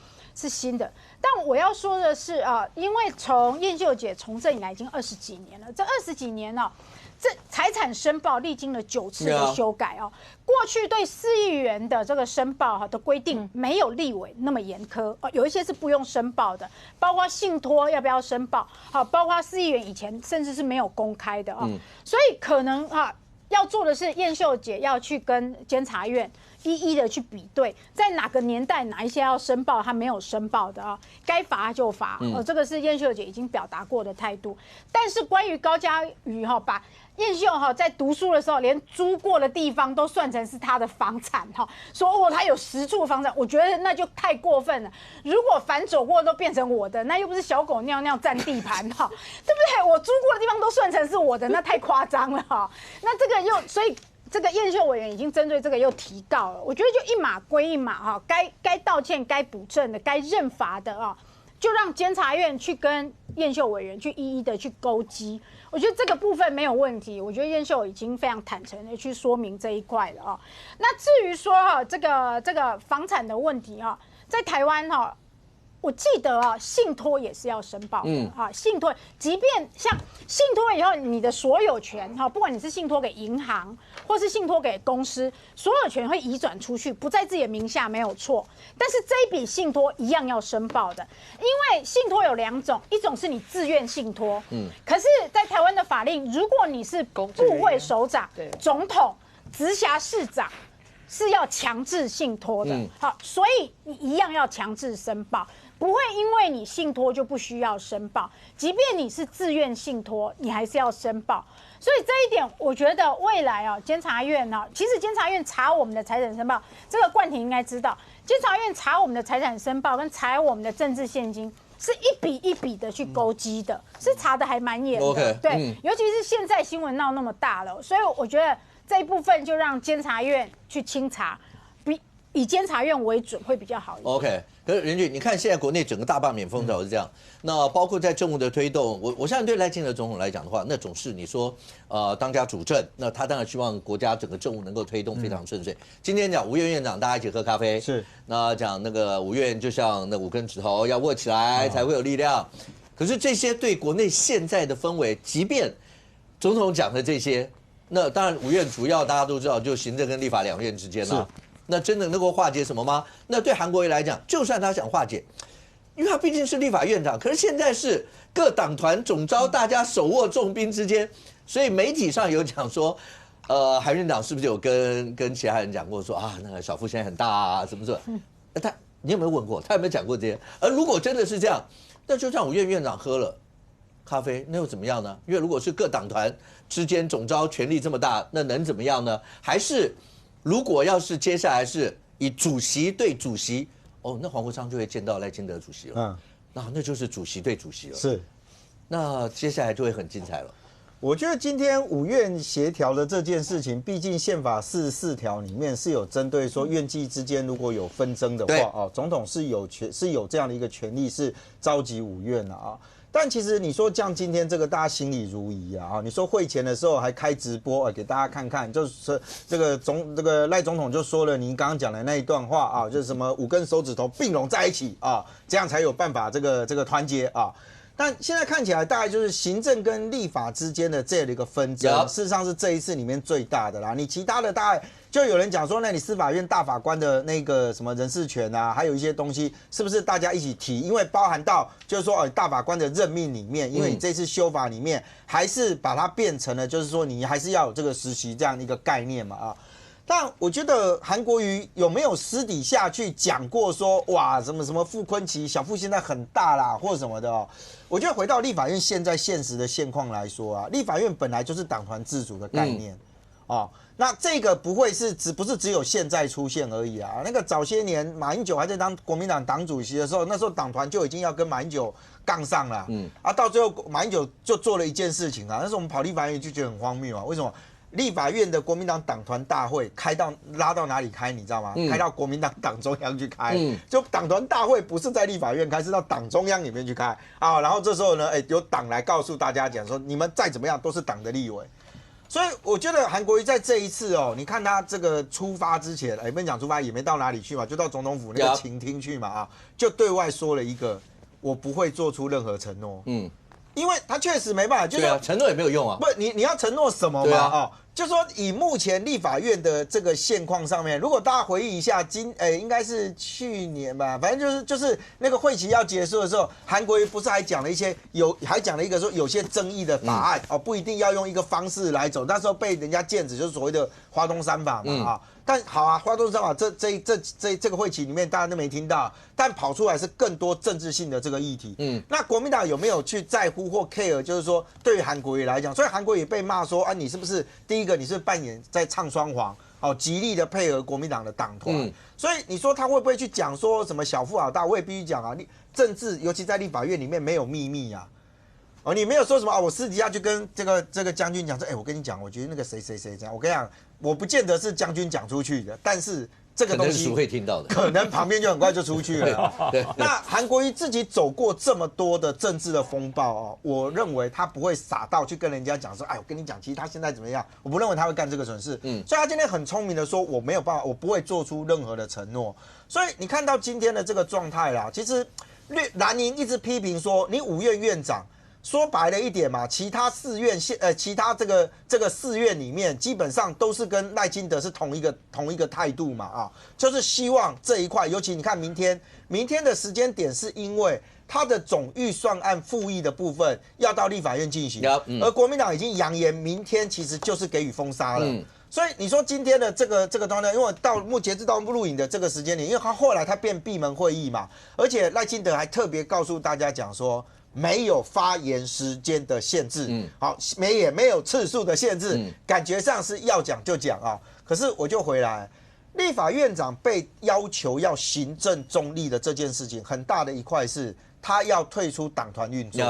新的，但我要说的是因为从燕秀姐从政以来已经20几年了，这20几年这财产申报历经了9次的修改哦。过去对4亿元的这个申报的规定没有立委那么严苛哦，有一些是不用申报的，包括信托要不要申报，好，包括4亿元以前甚至是没有公开的哦。所以可能要做的是燕秀姐要去跟监察院一一的去比对，在哪个年代哪一些要申报，他没有申报的啊，该罚就罚。这个是燕秀姐已经表达过的态度。但是关于高嘉瑜把燕秀在读书的时候，连租过的地方都算成是他的房产说他有10处房产，我觉得那就太过分了。如果反走过都变成我的，那又不是小狗尿尿占地盘对不对？我租过的地方都算成是我的，那太夸张了那这个所以这个燕秀委员已经针对这个又提告了。我觉得就一码归一码该道歉、该补正的、该认罚的就让监察院去跟燕秀委员去一一的去勾稽。我觉得这个部分没有问题，我觉得燕秀已经非常坦诚的去说明这一块了那至于说这个房产的问题在台湾我记得信托也是要申报的信托，即便像信托以后，你的所有权不管你是信托给银行或是信托给公司，所有权会移转出去，不在自己的名下没有错。但是这一笔信托一样要申报的，因为信托有2种，一种是你自愿信托，可是在台湾的法令，如果你是部会首长、总统、直辖市长。是要强制信托的，所以你一样要强制申报，不会因为你信托就不需要申报，即便你是自愿信托，你还是要申报。所以这一点，我觉得未来监察院其实监察院查我们的财产申报，这个冠廷应该知道，监察院查我们的财产申报跟查我们的政治现金。是一笔一笔的去勾稽的，是查的还蛮严的，对，尤其是现在新闻闹那么大了，所以我觉得这一部分就让监察院去清查，以监察院为准会比较好一点。OK， 可是任俊，你看现在国内整个大罢免风潮是这样，那包括在政务的推动，我相信对赖清德总统来讲的话，那种是你说当家主政，那他当然希望国家整个政务能够推动非常顺遂。今天讲吴院院长，大家一起喝咖啡，是那讲那个吴院就像那5根指头要握起来才会有力量。可是这些对国内现在的氛围，即便总统讲的这些，那当然吴院主要大家都知道，就行政跟立法2院之间啦。那真的能够化解什么吗？那对韩国瑜来讲，就算他想化解，因为他毕竟是立法院长，可是现在是各党团总召大家手握重兵之间，所以媒体上有讲说，韩院长是不是有跟其他人讲过说那个小腹现在很大什么什么？你有没有问过他有没有讲过这些？而如果真的是这样，那就让吴院长喝了咖啡，那又怎么样呢？因为如果是各党团之间总召权力这么大，那能怎么样呢？还是？如果要是接下来是以主席对主席，那黄国昌就会见到赖清德主席了，那就是主席对主席了，是，那接下来就会很精彩了。我觉得今天5院协调的这件事情，毕竟宪法44条里面是有针对说院际之间如果有纷争的话，总统是有这样的一个权利，是召集5院但其实你说像今天这个大家心里如仪你说会前的时候还开直播给大家看看，就是这个赖总统就说了您刚刚讲的那一段话就是什么5根手指头并拢在一起这样才有办法这个团结但现在看起来大概就是行政跟立法之间的这样的一个纷争，事实上是这一次里面最大的啦。你其他的大概就有人讲说，那你司法院大法官的那个什么人事权还有一些东西，是不是大家一起提？因为包含到就是说大法官的任命里面，因为你这次修法里面还是把它变成了，就是说你还是要有这个实习这样的一个概念嘛但我觉得韩国瑜有没有私底下去讲过说哇什么傅崐萁小腹现在很大啦或什么的我觉得回到立法院现在现实的现况来说立法院本来就是党团自主的概念那这个不会是不是只有现在出现而已那个早些年马英九还在当国民党党主席的时候，那时候党团就已经要跟马英九杠上了到最后马英九就做了一件事情那时候我们跑立法院就觉得很荒谬为什么？立法院的国民党党团大会拉到哪里开，你知道吗？开到国民党党中央去开，就党团大会不是在立法院开，是到党中央里面去开然后这时候呢，由党来告诉大家讲说，你们再怎么样都是党的立委。所以我觉得韩国瑜在这一次你看他这个出发之前，不能讲出发也没到哪里去嘛，就到总统府那个情厅去嘛就对外说了一个，我不会做出任何承诺。因为他确实没办法，就是承诺也没有用不，你要承诺什么嘛就说以目前立法院的这个现况上面，如果大家回忆一下，应该是去年吧，反正就是那个会期要结束的时候，韩国瑜不是还讲了一些还讲了一个说有些争议的法案哦，不一定要用一个方式来走，那时候被人家剑指就是所谓的花东三法嘛啊。但好啊，花东三法这个会期里面大家都没听到，但跑出来是更多政治性的这个议题。那国民党有没有去在乎或 care？就是说对于韩国瑜来讲，所以韩国瑜被骂说啊，你是不是第一个你是扮演在唱双簧？哦，极力的配合国民党的党团，所以你说他会不会去讲说什么小富老大？我也必须讲啊，政治尤其在立法院里面没有秘密啊。哦，你没有说什么啊？我私底下就跟这个将军讲说，我跟你讲，我觉得那个谁这样，我跟你讲，我不见得是将军讲出去的，但是这个东西会听到的，可能旁边就很快就出去了。对，那韩国瑜自己走过这么多的政治的风暴哦，我认为他不会傻到去跟人家讲说，我跟你讲，其实他现在怎么样？我不认为他会干这个蠢事。所以他今天很聪明的说，我没有办法，我不会做出任何的承诺。所以你看到今天的这个状态啦，其实蓝营一直批评说，你5院院长。说白了一点嘛，其他4院其他这个4院里面，基本上都是跟赖清德是同一个态度嘛啊，就是希望这一块，尤其你看明天的时间点，是因为他的总预算案复议的部分要到立法院进行，而国民党已经扬言明天其实就是给予封杀了。所以你说今天的这个状态，因为到截至到录影的这个时间点，因为他后来他变闭门会议嘛，而且赖清德还特别告诉大家讲说。没有发言时间的限制，好，也没有次数的限制，感觉上是要讲就讲啊。可是我就回来，立法院长被要求要行政中立的这件事情，很大的一块是他要退出党团运作，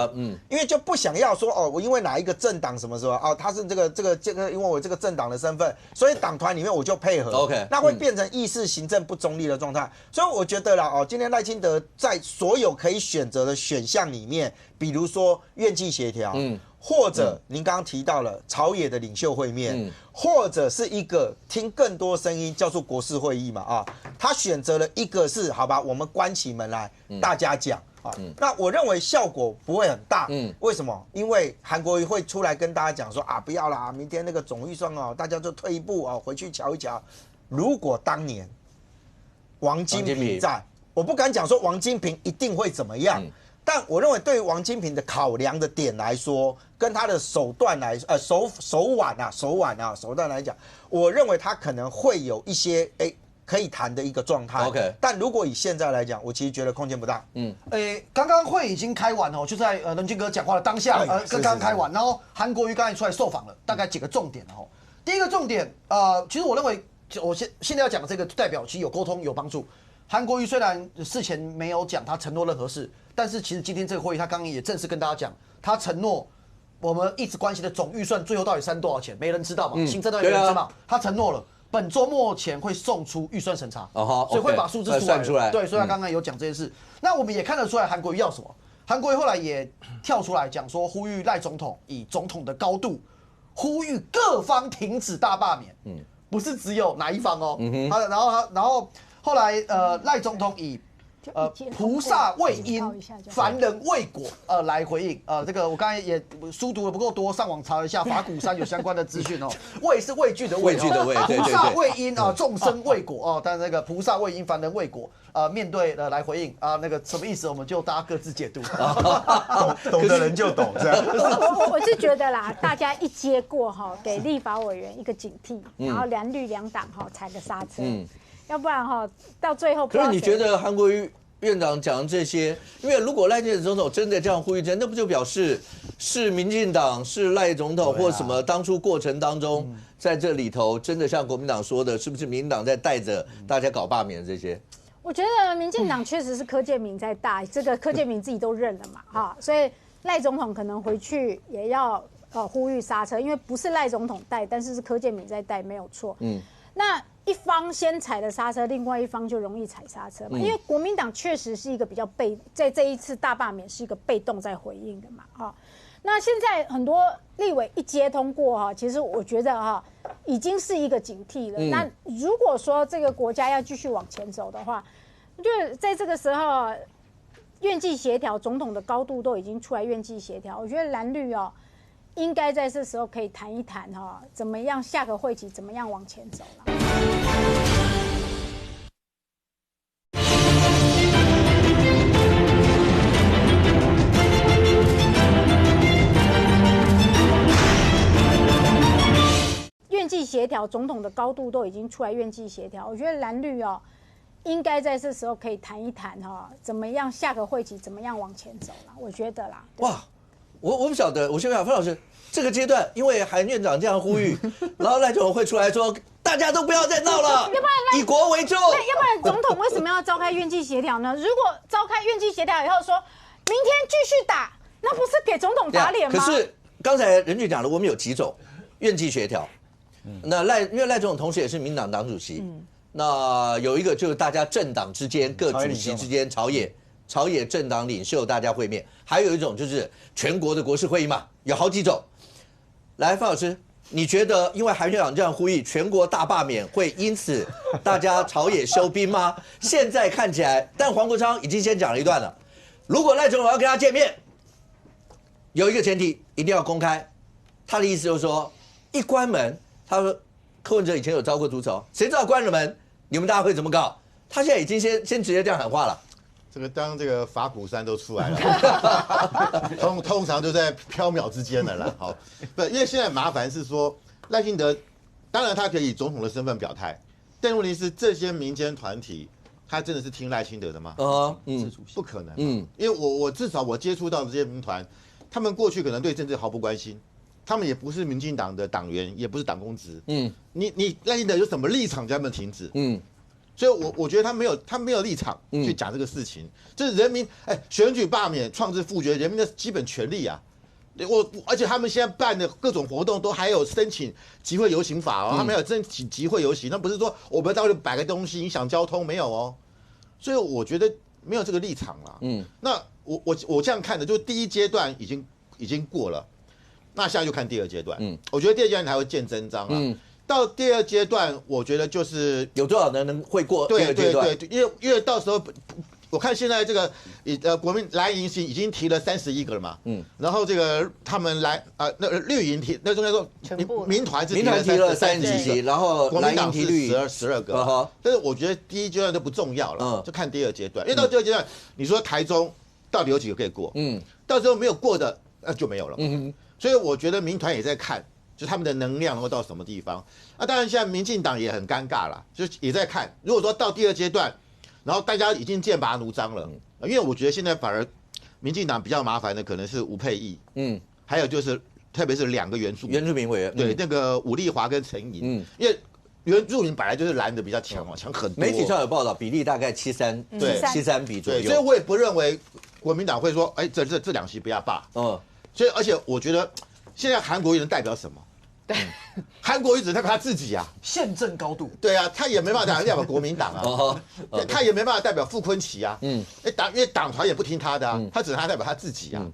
因为就不想要说哦，我因为哪一个政党什么时候哦，他是这个，因为我这个政党的身份，所以党团里面我就配合 ，OK， 那会变成意识行政不中立的状态。所以我觉得啦，哦，今天赖清德在所有可以选择的选项里面，比如说院际协调，或者您刚刚提到了朝野的领袖会面，或者是一个听更多声音叫做国事会议嘛啊，他选择了一个是好吧，我们关起门来大家讲。那我认为效果不会很大，为什么？因为韩国瑜会出来跟大家讲说啊，不要啦，明天那个总预算哦，大家就退一步哦，回去瞧一瞧。如果当年王金平在，我不敢讲说王金平一定会怎么样，但我认为对于王金平的考量的点来说，跟他的手段来手段来讲，我认为他可能会有一些可以谈的一个状态。OK， 但如果以现在来讲，我其实觉得空间不大。刚刚会已经开完哦，就在仁俊哥讲话的当下，刚刚开完，然后韩国瑜刚才出来受访了，大概几个重点哦。第一个重点，其实我认为我现在要讲的这个代表其实有沟通有帮助。韩国瑜虽然事前没有讲他承诺任何事，但是其实今天这个会议他刚刚也正式跟大家讲，他承诺我们一直关心的总预算最后到底删多少钱，没人知道嘛，行政单位没人知道，他承诺了。本周末前会送出预算审查，所以会把数字算出来。对，所以他刚刚有讲这件事。那我们也看得出来，韩国瑜要什么？韩国瑜后来也跳出来讲说，呼吁赖总统以总统的高度，呼吁各方停止大罢免。不是只有哪一方哦。然后后来赖总统以菩萨为因，凡人为果，来回应。这个我刚才也书读的不够多，上网查了一下，法鼓山有相关的资讯哦。畏是畏惧的畏，菩萨为因啊，众生为果哦。但那个菩萨为因，凡人为果，面对来回应啊，那个什么意思？我们就大家各自解读，懂的人就懂。这样，我是觉得啦，大家一接过哈，给立法委员一个警惕，然后蓝绿两党哈踩个刹车。要不然哈，到最后。可是你觉得韩国瑜院长讲的这些，因为如果赖清德总统真的这样呼吁，那不就表示是民进党、是赖总统或什么当初过程当中，在这里头真的像国民党说的，是不是民进党在带着大家搞罢免这些？我觉得民进党确实是柯建铭在带，这个柯建铭自己都认了嘛，哈，所以赖总统可能回去也要呼吁刹车，因为不是赖总统带，但是是柯建铭在带，没有错。那一方先踩了刹车，另外一方就容易踩刹车嘛。因为国民党确实是一个比较在这一次大罢免是一个被动在回应的嘛。那现在很多立委一接通过其实我觉得已经是一个警惕了。那如果说这个国家要继续往前走的话，就是在这个时候院际协调，总统的高度都已经出来院际协调，我觉得蓝绿应该在这时候可以谈一谈哈，怎么样下个会期怎么样往前走了。院际协调，总统的高度都已经出来院际协调，我觉得蓝绿哦，应该在这时候可以谈一谈哈，怎么样下个会期怎么样往前走了，我觉得啦。哇，我不晓得，我先问范老师，这个阶段因为韩院长这样呼吁，然后赖总统会出来说，大家都不要再闹了，要不然以国为重。要不然总统为什么要召开院际协调呢？如果召开院际协调以后说，明天继续打，那不是给总统打脸吗？可是刚才任局讲了，我们有几种院际协调。那因为赖总统同时也是民进党党主席，那有一个就是大家政党之间各主席之间朝野政党领袖大家会面，还有一种就是全国的国事会议嘛，有好几种。来，范老师，你觉得因为韩院长这样呼吁全国大罢免，会因此大家朝野休兵吗？现在看起来，但黄国昌已经先讲了一段了，如果赖总统要跟他见面，有一个前提一定要公开，他的意思就是说，一关门。他说：“柯文哲以前有招过毒手，谁知道关了门，你们大家会怎么搞？”他现在已经先直接这样喊话了。这个当这个法鼓山都出来了，通常就在缥缈之间的啦。好，不，因为现在麻烦是说赖清德，当然他可以以总统的身份表态，但问题是这些民间团体，他真的是听赖清德的吗？不可能。因为我至少我接触到的这些民团，他们过去可能对政治毫不关心。他们也不是民进党的党员，也不是党公职。你赖清德有什么立场叫他们停止？所以我觉得他没有立场去讲这个事情。这是人民选举罢免、创制复决人民的基本权利啊。而且他们现在办的各种活动都还有申请集会游行法哦，他们有申请集会游行，那不是说我们到时候摆个东西影响交通没有哦。所以我觉得没有这个立场啦。那我这样看的，就是第一阶段已经过了。那现在就看第二阶段，我觉得第二阶段才会见真章了。到第二阶段，我觉得就是有多少人能会过第二阶段？对，因为到时候我看现在这个国民蓝营已经提了31个了嘛，然后这个他们那绿营提，那应该说民团提了30几，然后国民党是12个，但是我觉得第一阶段都不重要了，就看第二阶段，因为到第二阶段，你说台中到底有几个可以过？到时候没有过的那就没有了。所以我觉得民团也在看，就他们的能量能够到什么地方。那当然现在民进党也很尴尬啦，就也在看。如果说到第二阶段，然后大家已经剑拔弩张了，因为我觉得现在反而民进党比较麻烦的可能是吴沛忆，还有就是特别是2个原住民委员，对那个伍丽华跟陈莹，因为原住民本来就是蓝的比较强很多。媒体上有报道，比例大概73比左右。所以我也不认为国民党会说，这2席不要罢。所以，而且我觉得现在韩国瑜能代表什么？对，韩国瑜只代表他自己啊，宪政高度。对啊，他也没办法代表国民党啊，他也没办法代表傅昆萁啊，因为党团也不听他的啊，他只能代表他自己啊。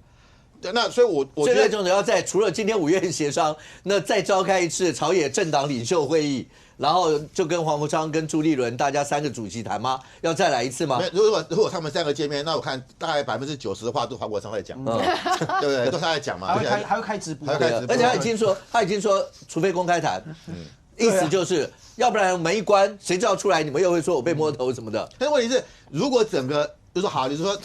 对，那所以我觉得赖总统要在除了今天5月协商，那再召开一次朝野政党领袖会议。然后就跟黄国昌、跟朱立伦大家3个主席谈吗？要再来一次吗？如果他们3个见面，那我看大概90%的话都黄国昌在讲，对不对？都他在讲嘛，还会开直播，而且他已经说，除非公开谈，意思就是要不然门一关，谁知道出来你们又会说我被摸头什么的。但问题是，如果整个就说好，你说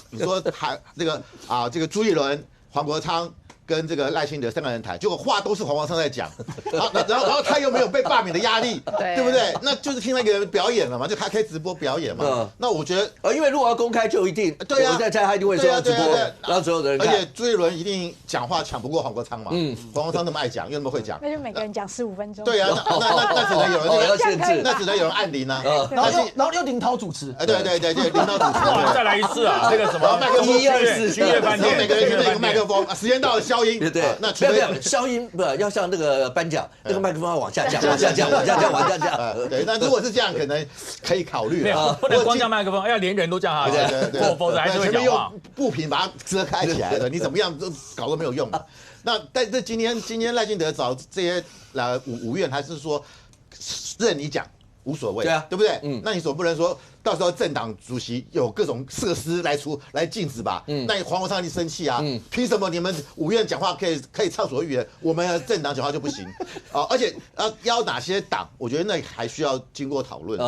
这个朱立伦、黄国昌。跟这个赖清德3个人谈，结果话都是黄国昌在讲，然后他又没有被罢免的压力，对不对？那就是听那个人表演了嘛，就他开直播表演嘛。那我觉得，因为如果要公开，就一定对啊，我在猜他一定会说要直播，让所有的人看。而且朱立伦一定讲话抢不过黄国昌嘛，黄国昌那么爱讲，又那么会讲，那就每个人讲15分钟。对啊，那只能有人要限制，那只能有人按铃啊。然后又林涛主持，对，林涛主持，哇，再来一次啊，这个什么麦克风1、2、4，音乐饭店，每个人有一个麦克风，时间到了消音，对，那。不要消音，不要像那个颁奖，那个麦克风要往下降。对，那如果是这样，可能可以考虑啊，不能光降麦克风，要连人都降下去，否则还是会讲话。用布屏把它遮开起来的，你怎么样都搞都没有用的。那但是今天赖清德找这些五院还是说任你讲无所谓，对不对？那你总不能说到时候政党主席有各种设施来禁止吧。那黄国昌一生气啊，凭什么你们5院讲话可以畅所欲言，我们政党讲话就不行啊？而且邀哪些党，我觉得那还需要经过讨论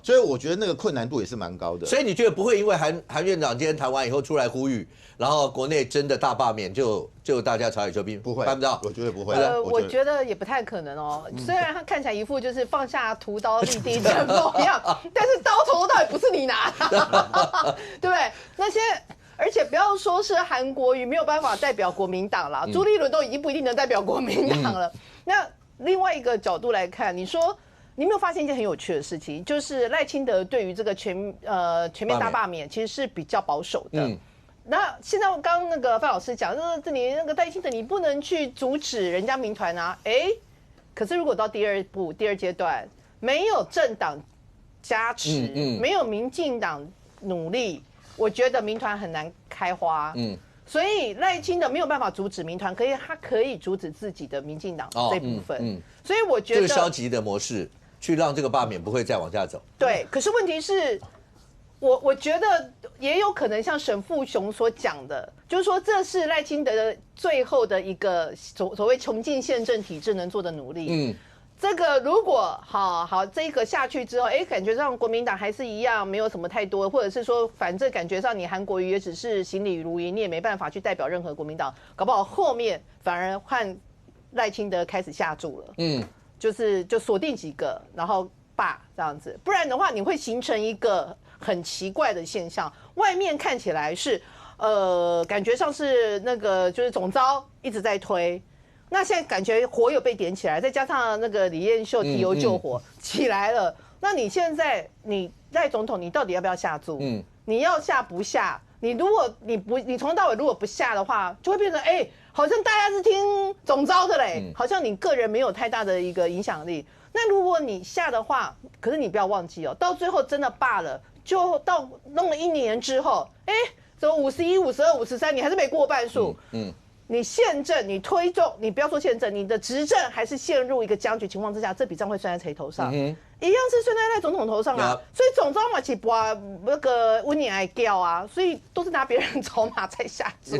所以我觉得那个困难度也是蛮高的。所以你觉得不会因为韩院长今天谈完以后出来呼吁，然后国内真的大罢免就大家草野球兵？不会，办不到。我觉得不会。我觉得也不太可能哦。虽然他看起来一副就是放下屠刀立地成佛一样，但是刀从头到尾不是你拿的，对不对？那些。而且不要说是韩国瑜没有办法代表国民党啦，朱立伦都已经不一定能代表国民党了。那另外一个角度来看，你说你有没有发现一件很有趣的事情，就是赖清德对于这个全面大罢免其实是比较保守的。那现在刚刚那个范老师讲，这里那个赖清德你不能去阻止人家民团啊，可是如果到第二阶段没有政党加持，没有民进党努力。我觉得民团很难开花，所以赖清德没有办法阻止民团，他可以阻止自己的民进党这部分，所以我觉得这个消极的模式去让这个罢免不会再往下走。对，可是问题是，我觉得也有可能像沈富雄所讲的，就是说这是赖清德的最后的一个所谓穷尽宪政体制能做的努力。这个如果好这个下去之后，感觉上国民党还是一样，没有什么太多，或者是说，反正感觉上你韩国瑜也只是行礼如仪，你也没办法去代表任何国民党，搞不好后面反而换赖清德开始下注了，就锁定几个，然后罢这样子，不然的话你会形成一个很奇怪的现象，外面看起来是感觉上是那个就是总召一直在推。那现在感觉火有被点起来，再加上那个李彦秀提油救火起来了。那你现在赖总统，你到底要不要下注？你要下不下？你从头到尾如果不下的话，就会变成好像大家是听总召的嘞，好像你个人没有太大的一个影响力。那如果你下的话，可是你不要忘记哦，到最后真的罢了，就到弄了1年之后，怎么51、52、53，你还是没过半数？你宪政，你推动，你不要说宪政，你的执政还是陷入一个僵局情况之下，这笔账会算在谁头上？一样是算在赖总统头上啊。所以总召嘛，起把那个温年来调啊，所以都是拿别人筹码在下注。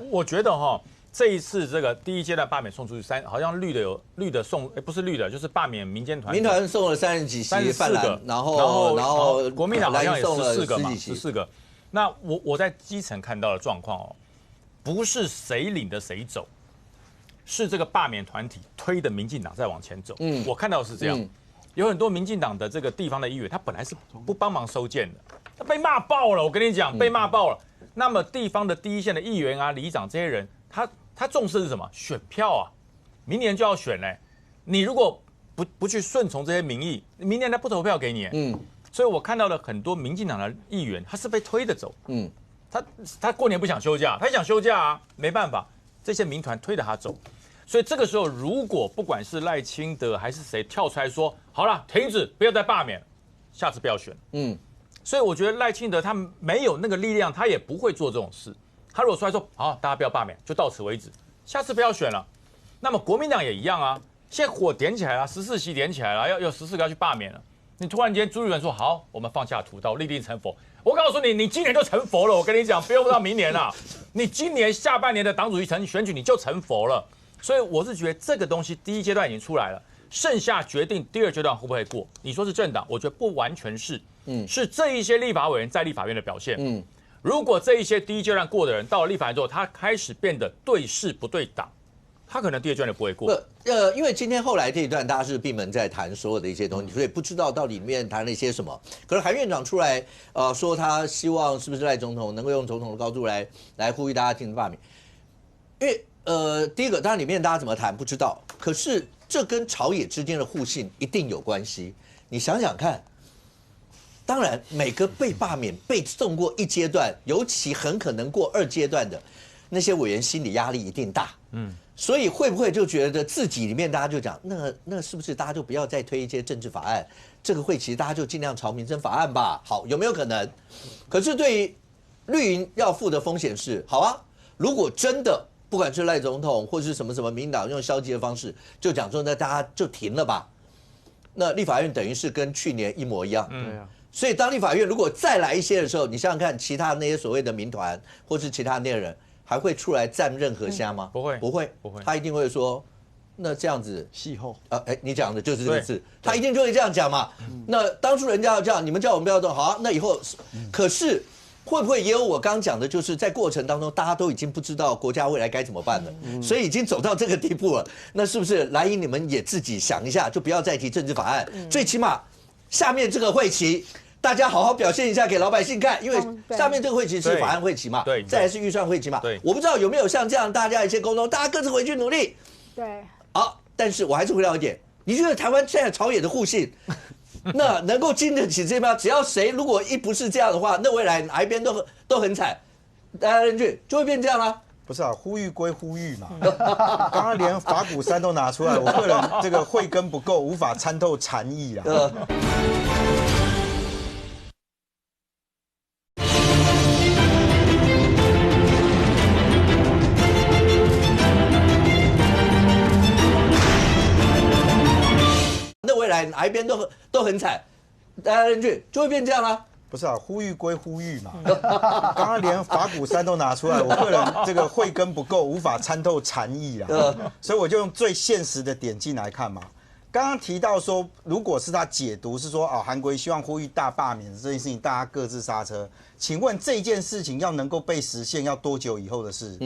我觉得这一次这个第一阶段罢免送出去好像绿的送，不是绿的，就是罢免民间团。民团送了30几席， 34个，然后国民党好像也送了14个嘛，14个。那我在基层看到的状况不是谁领的谁走，是这个罢免团体推的民进党在往前走。我看到的是这样，有很多民进党的这个地方的议员，他本来是不帮忙收件的，他被骂爆了。我跟你讲，被骂爆了。那么地方的第一线的议员啊、里长这些人，他重视是什么？选票啊，明年就要选嘞。你如果不去顺从这些民意，明年他不投票给你。所以我看到了很多民进党的议员，他是被推着走。他过年不想休假，他想休假啊，没办法，这些民团推着他走，所以这个时候如果不管是赖清德还是谁跳出来说好了，停止，不要再罢免，下次不要选。所以我觉得赖清德他没有那个力量，他也不会做这种事。他如果出来说好，大家不要罢免，就到此为止，下次不要选了。那么国民党也一样啊，现在火点起来了，14席点起来了，要14个要去罢免了。你突然间朱立伦说好，我们放下屠刀，立地成佛。我告诉你，你今年就成佛了。我跟你讲，不用到明年了，你今年下半年的党主席选举你就成佛了。所以我是觉得这个东西第一阶段已经出来了，剩下决定第二阶段会不会过。你说是政党，我觉得不完全是，是这一些立法委员在立法院的表现。如果这一些第一阶段过的人到了立法院之后，他开始变得对事不对党，他可能第二阶段就不会过。因为今天后来这一段大家是闭门在谈所有的一些东西，所以不知道到底里面谈了一些什么。可是韩院长出来说他希望是不是赖总统能够用总统的高度来呼吁大家停止罢免。因为第一个当然里面大家怎么谈不知道，可是这跟朝野之间的互信一定有关系。你想想看，当然每个被罢免被送过一阶段，尤其很可能过2阶段的那些委员心理压力一定大。所以会不会就觉得自己里面大家就讲，那是不是大家就不要再推一些政治法案？这个会其实大家就尽量朝民生法案吧。好，有没有可能？可是对于绿营要负的风险是，好啊，如果真的不管是赖总统或是什么民进党用消极的方式就讲说，那大家就停了吧。那立法院等于是跟去年一模一样。所以当地法院如果再来一些的时候，你想想看，其他那些所谓的民团或是其他那些人还会出来站任何虾吗？不会，不会，不会，他一定会说，那这样子气候你讲的就是这个字，他一定就会这样讲嘛。那当初人家要这样，你们叫我们不要动，好，那以后，可是会不会也有我刚讲的，就是在过程当中，大家都已经不知道国家未来该怎么办了，所以已经走到这个地步了。那是不是蓝营你们也自己想一下，就不要再提政治法案，最起码下面这个会期。大家好好表现一下，给老百姓看，因为下面这个会期是法案会期嘛，对，再来是预算会期嘛，对，我不知道有没有像这样大家一些沟通，大家各自回去努力，对，好，但是我还是回到一点，你觉得台湾现在朝野的互信，那能够经得起这吗？只要谁如果一不是这样的话，那未来哪一边都很惨，大家认去就会变这样啦。不是啊，呼吁归呼吁嘛，刚刚连法鼓山都拿出来，我个人这个慧根不够，无法参透禅意啦。那未来哪一边都很惨，大家认去就会变这样啦。不是啊，呼吁归呼吁嘛，刚刚连法鼓山都拿出来，我个人这个慧根不够，无法参透禅意啦，所以我就用最现实的点进来看嘛。刚刚提到说，如果是他解读是说，韩国瑜希望呼吁大罢免这件事情，大家各自刹车。请问这件事情要能够被实现，要多久以后的事？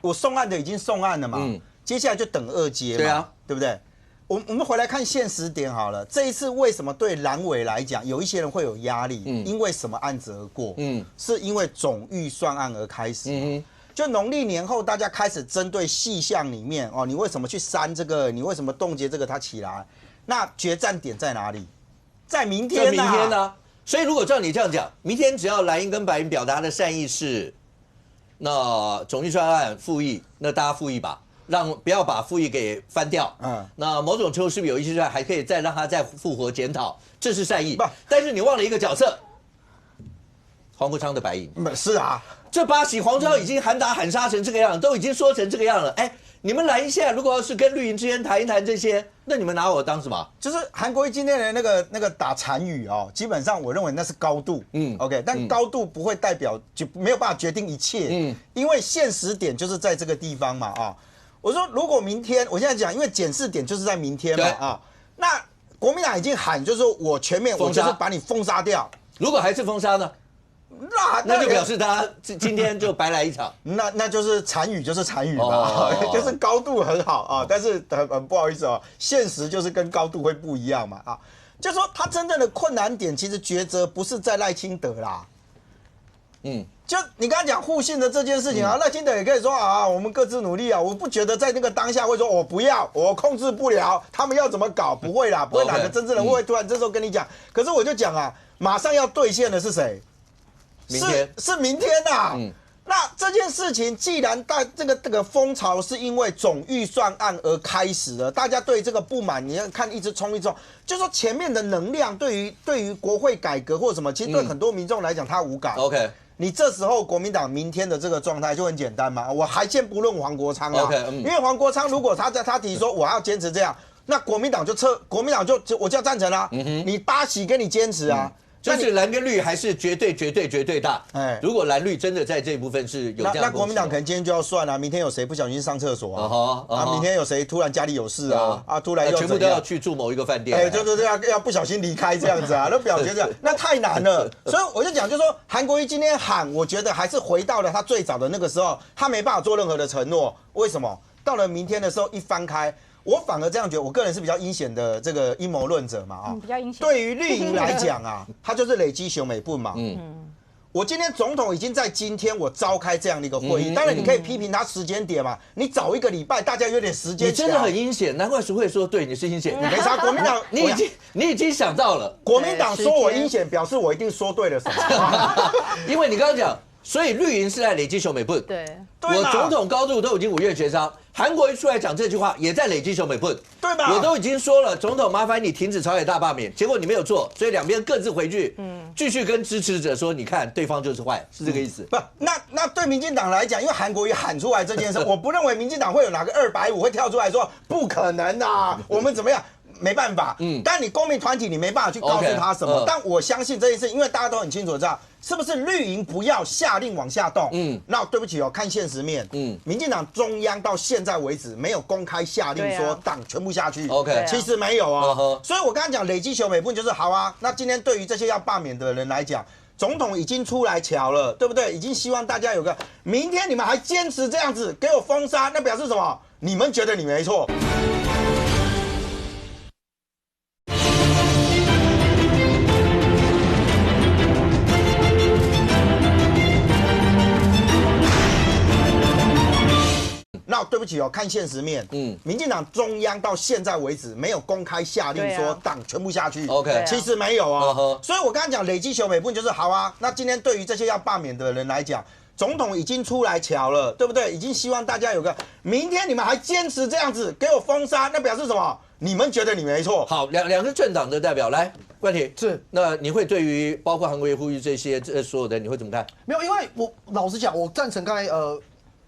我送案的已经送案了嘛，接下来就等二阶嘛，对啊，对不对？我们回来看现实点好了，这一次为什么对蓝委来讲，有一些人会有压力？因为什么案子而过？是因为总预算案而开始。就农历年后，大家开始针对细项里面你为什么去删这个？你为什么冻结这个？它起来，那决战点在哪里？在明天明天呢？所以如果照你这样讲，明天只要蓝营跟白营表达的善意是，那总预算案复议，那大家复议吧。不要把复议给翻掉，那某种程度是不是有一些还可以再让他再复活检讨，这是善意。但是你忘了一个角色，黄国昌的白营。是啊，这八席黄国昌已经喊打喊杀成这个样，都已经说成这个样了。你们蓝营现在如果要是跟绿营之间谈一谈这些，那你们拿我当什么？就是韩国瑜今天的那个打残语基本上我认为那是高度，OK， 但高度不会代表就没有办法决定一切，因为现实点就是在这个地方嘛我说，如果明天，我现在讲，因为检视点就是在明天嘛那国民党已经喊，就是说我全面，我就是把你封杀掉。如果还是封杀呢？那就表示他今天就白来一场。那就是残语，就是残语嘛，就是高度很好但是很不好意思现实就是跟高度会不一样嘛就说他真正的困难点，其实抉择不是在赖清德啦。就你刚才讲互信的这件事情赖清德也可以说我们各自努力我不觉得在那个当下会说我不要，我控制不了，他们要怎么搞，不会啦，不会哪个政治人物会突然这时候跟你讲。可是我就讲马上要兑现的是谁？明天是明天那这件事情既然这个风潮是因为总预算案而开始了，大家对这个不满，你要看一直冲，就说前面的能量对于国会改革或什么，其实对很多民众来讲他无感。OK。你这时候国民党明天的这个状态就很简单嘛，我还先不论黄国昌啦，因为黄国昌如果他提说我要坚持这样，那国民党就我就要赞成啦，你8席跟你坚持就是蓝跟绿还是绝对大。如果蓝绿真的在这一部分是有这样的，那国民党可能今天就要算明天有谁不小心上厕所明天有谁突然家里有事突然又全部都要去住某一个饭店，就是要不小心离开这样子那表决这样，那太难了。所以我就讲，就是说韩国瑜今天喊，我觉得还是回到了他最早的那个时候，他没办法做任何的承诺。为什么？到了明天的时候一翻开。我反而这样觉得，我个人是比较阴险的这个阴谋论者嘛比较阴险。对于绿营来讲他就是累积雄美不嘛。我今天总统已经在今天我召开这样的一个会议，当然你可以批评他时间点嘛，你早一个礼拜大家有点时间。你真的很阴险，难怪淑慧说对你是阴险。你没啥，国民党你已经想到了，国民党说我阴险，表示我一定说对了什么。因为你刚刚讲。所以绿营是在累积雄美不？对，我总统高度都已经5月协商，韩国瑜出来讲这句话也在累积雄美不？对吧？我都已经说了，总统麻烦你停止朝野大罢免，结果你没有做，所以两边各自回去，继续跟支持者说，你看对方就是坏，是这个意思。不，那对民进党来讲，因为韩国瑜喊出来这件事，我不认为民进党会有哪个250会跳出来说不可能我们怎么样？没办法，但你公民团体你没办法去告诉他什么。但我相信这件事，因为大家都很清楚知道，是不是绿营不要下令往下动？那对不起哦，看现实面，民进党中央到现在为止没有公开下令说党全部下去。其实没有啊。所以我刚才讲累积球每部分就是好啊。那今天对于这些要罢免的人来讲，总统已经出来瞧了，对不对？已经希望大家有个明天你们还坚持这样子给我封杀，那表示什么？你们觉得你没错。那对不起哦，看现实面，民进党中央到现在为止没有公开下令说党全部下去。其实没有啊。所以我刚才讲累积球每部分就是好啊。那今天对于这些要罢免的人来讲，总统已经出来瞧了，对不对？已经希望大家有个明天你们还坚持这样子给我封杀，那表示什么？你们觉得你没错。好，两个政党的代表来，冠廷是。那你会对于包括韩国瑜呼吁这些所有的，你会怎么看？没有，因为我老实讲，我赞成刚才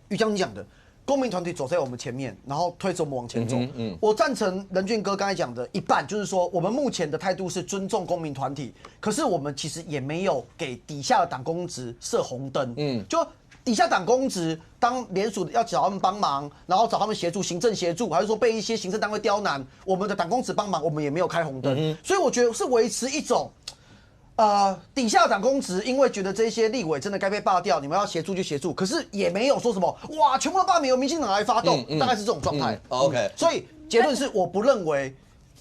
于将军讲的。公民团体走在我们前面，然后推着我们往前走。我赞成任俊哥刚才讲的一半，就是说我们目前的态度是尊重公民团体，可是我们其实也没有给底下的党公职设红灯。就底下党公职当联署要找他们帮忙，然后找他们协助行政协助，还是说被一些行政单位刁难，我们的党公职帮忙，我们也没有开红灯。所以我觉得是维持一种。底下党公职因为觉得这些立委真的该被罢掉，你们要协助就协助，可是也没有说什么哇，全部的罢免由民进党来发动，大概是这种状态。OK， 所以结论是我不认为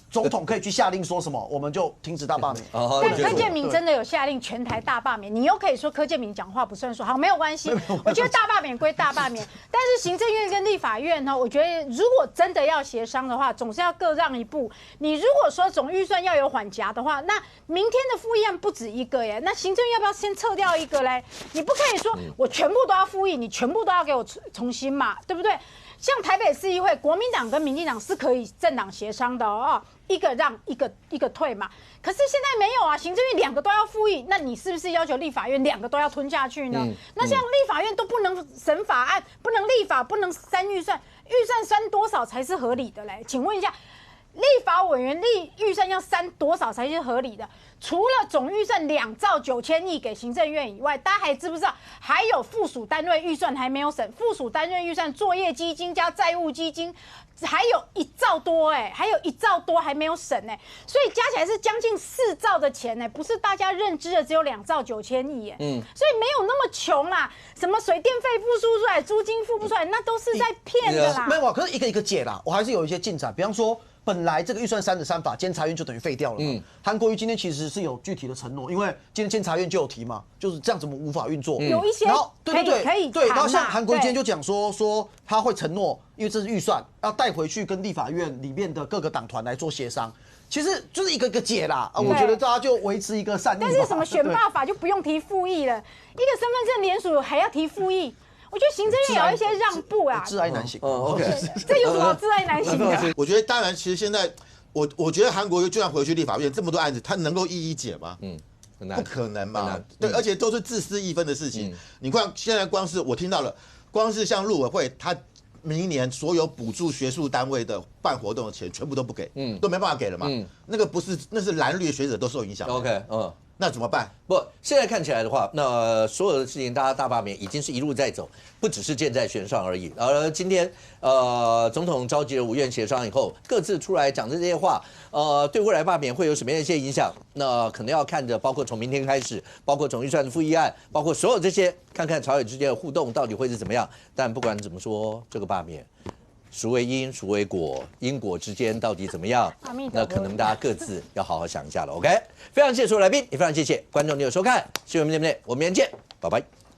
总统可以去下令说什么，我们就停止大罢免。但柯建铭真的有下令全台大罢免，你又可以说柯建铭讲话不算数，好，没有关系。我觉得大罢免归大罢免，但是行政院跟立法院呢，我觉得如果真的要协商的话，总是要各让一步。你如果说总预算要有缓夹的话，那明天的复议案不止一个耶，那行政院要不要先撤掉一个嘞？你不可以说我全部都要复议，你全部都要给我重新嘛，对不对？像台北市议会，国民党跟民进党是可以政党协商的哦，一个让一个退嘛。可是现在没有啊，行政院两个都要复议，那你是不是要求立法院两个都要吞下去呢？那像立法院都不能审法案，不能立法，不能删预算，预算删多少才是合理的嘞？请问一下，立法委员预算要删多少才是合理的？除了总预算2兆9千亿给行政院以外，大家还知不知道还有附属单位预算还没有审？附属单位预算作业基金加债务基金，还有1兆多还有1兆多还没有审所以加起来是将近4兆的钱不是大家认知的只有2兆9千亿所以没有那么穷啦，什么水电费付出来，租金付不出来，那都是在骗的啦。没有，可是一个一个解啦，我还是有一些进展，比方说。本来这个预算3.3法，监察院就等于废掉了嘛。韩国瑜今天其实是有具体的承诺，因为今天监察院就有提嘛，就是这样怎么无法运作。有一些可以对，然后像韩国瑜今天就讲说他会承诺，因为这是预算，要带回去跟立法院里面的各个党团来做协商。其实就是一个个解啦，我觉得大家就维持一个善意。但是什么选罢法就不用提复议了，一个身份证联署还要提复议。我觉得行政院有一些让步啊，窒碍难行。OK， 这有什么窒碍难行的？我觉得当然，其实现在我觉得韩国瑜就算回去立法院这么多案子，他能够一一解吗？很难，不可能嘛。对，而且都是自私一分的事情。你看现在光是我听到了，光是像陆委会，他明年所有补助学术单位的办活动的钱全部都不给，都没办法给了嘛。那个不是，那是蓝绿学者都受影响。OK， 那怎么办？不，现在看起来的话，那所有的事情，大家大罢免已经是一路在走，不只是箭在弦上而已。而今天，总统召集了5院协商以后，各自出来讲这些话，对未来罢免会有什么样一些影响？那可能要看的，包括从明天开始，包括总预算的复议案，包括所有这些，看看朝野之间的互动到底会是怎么样。但不管怎么说，这个罢免。孰为因，孰为果？因果之间到底怎么样？那可能大家各自要好好想一下了。OK， 非常谢谢所有来宾，也非常谢谢观众朋友收看《新闻面对面》，我们明天见，拜拜。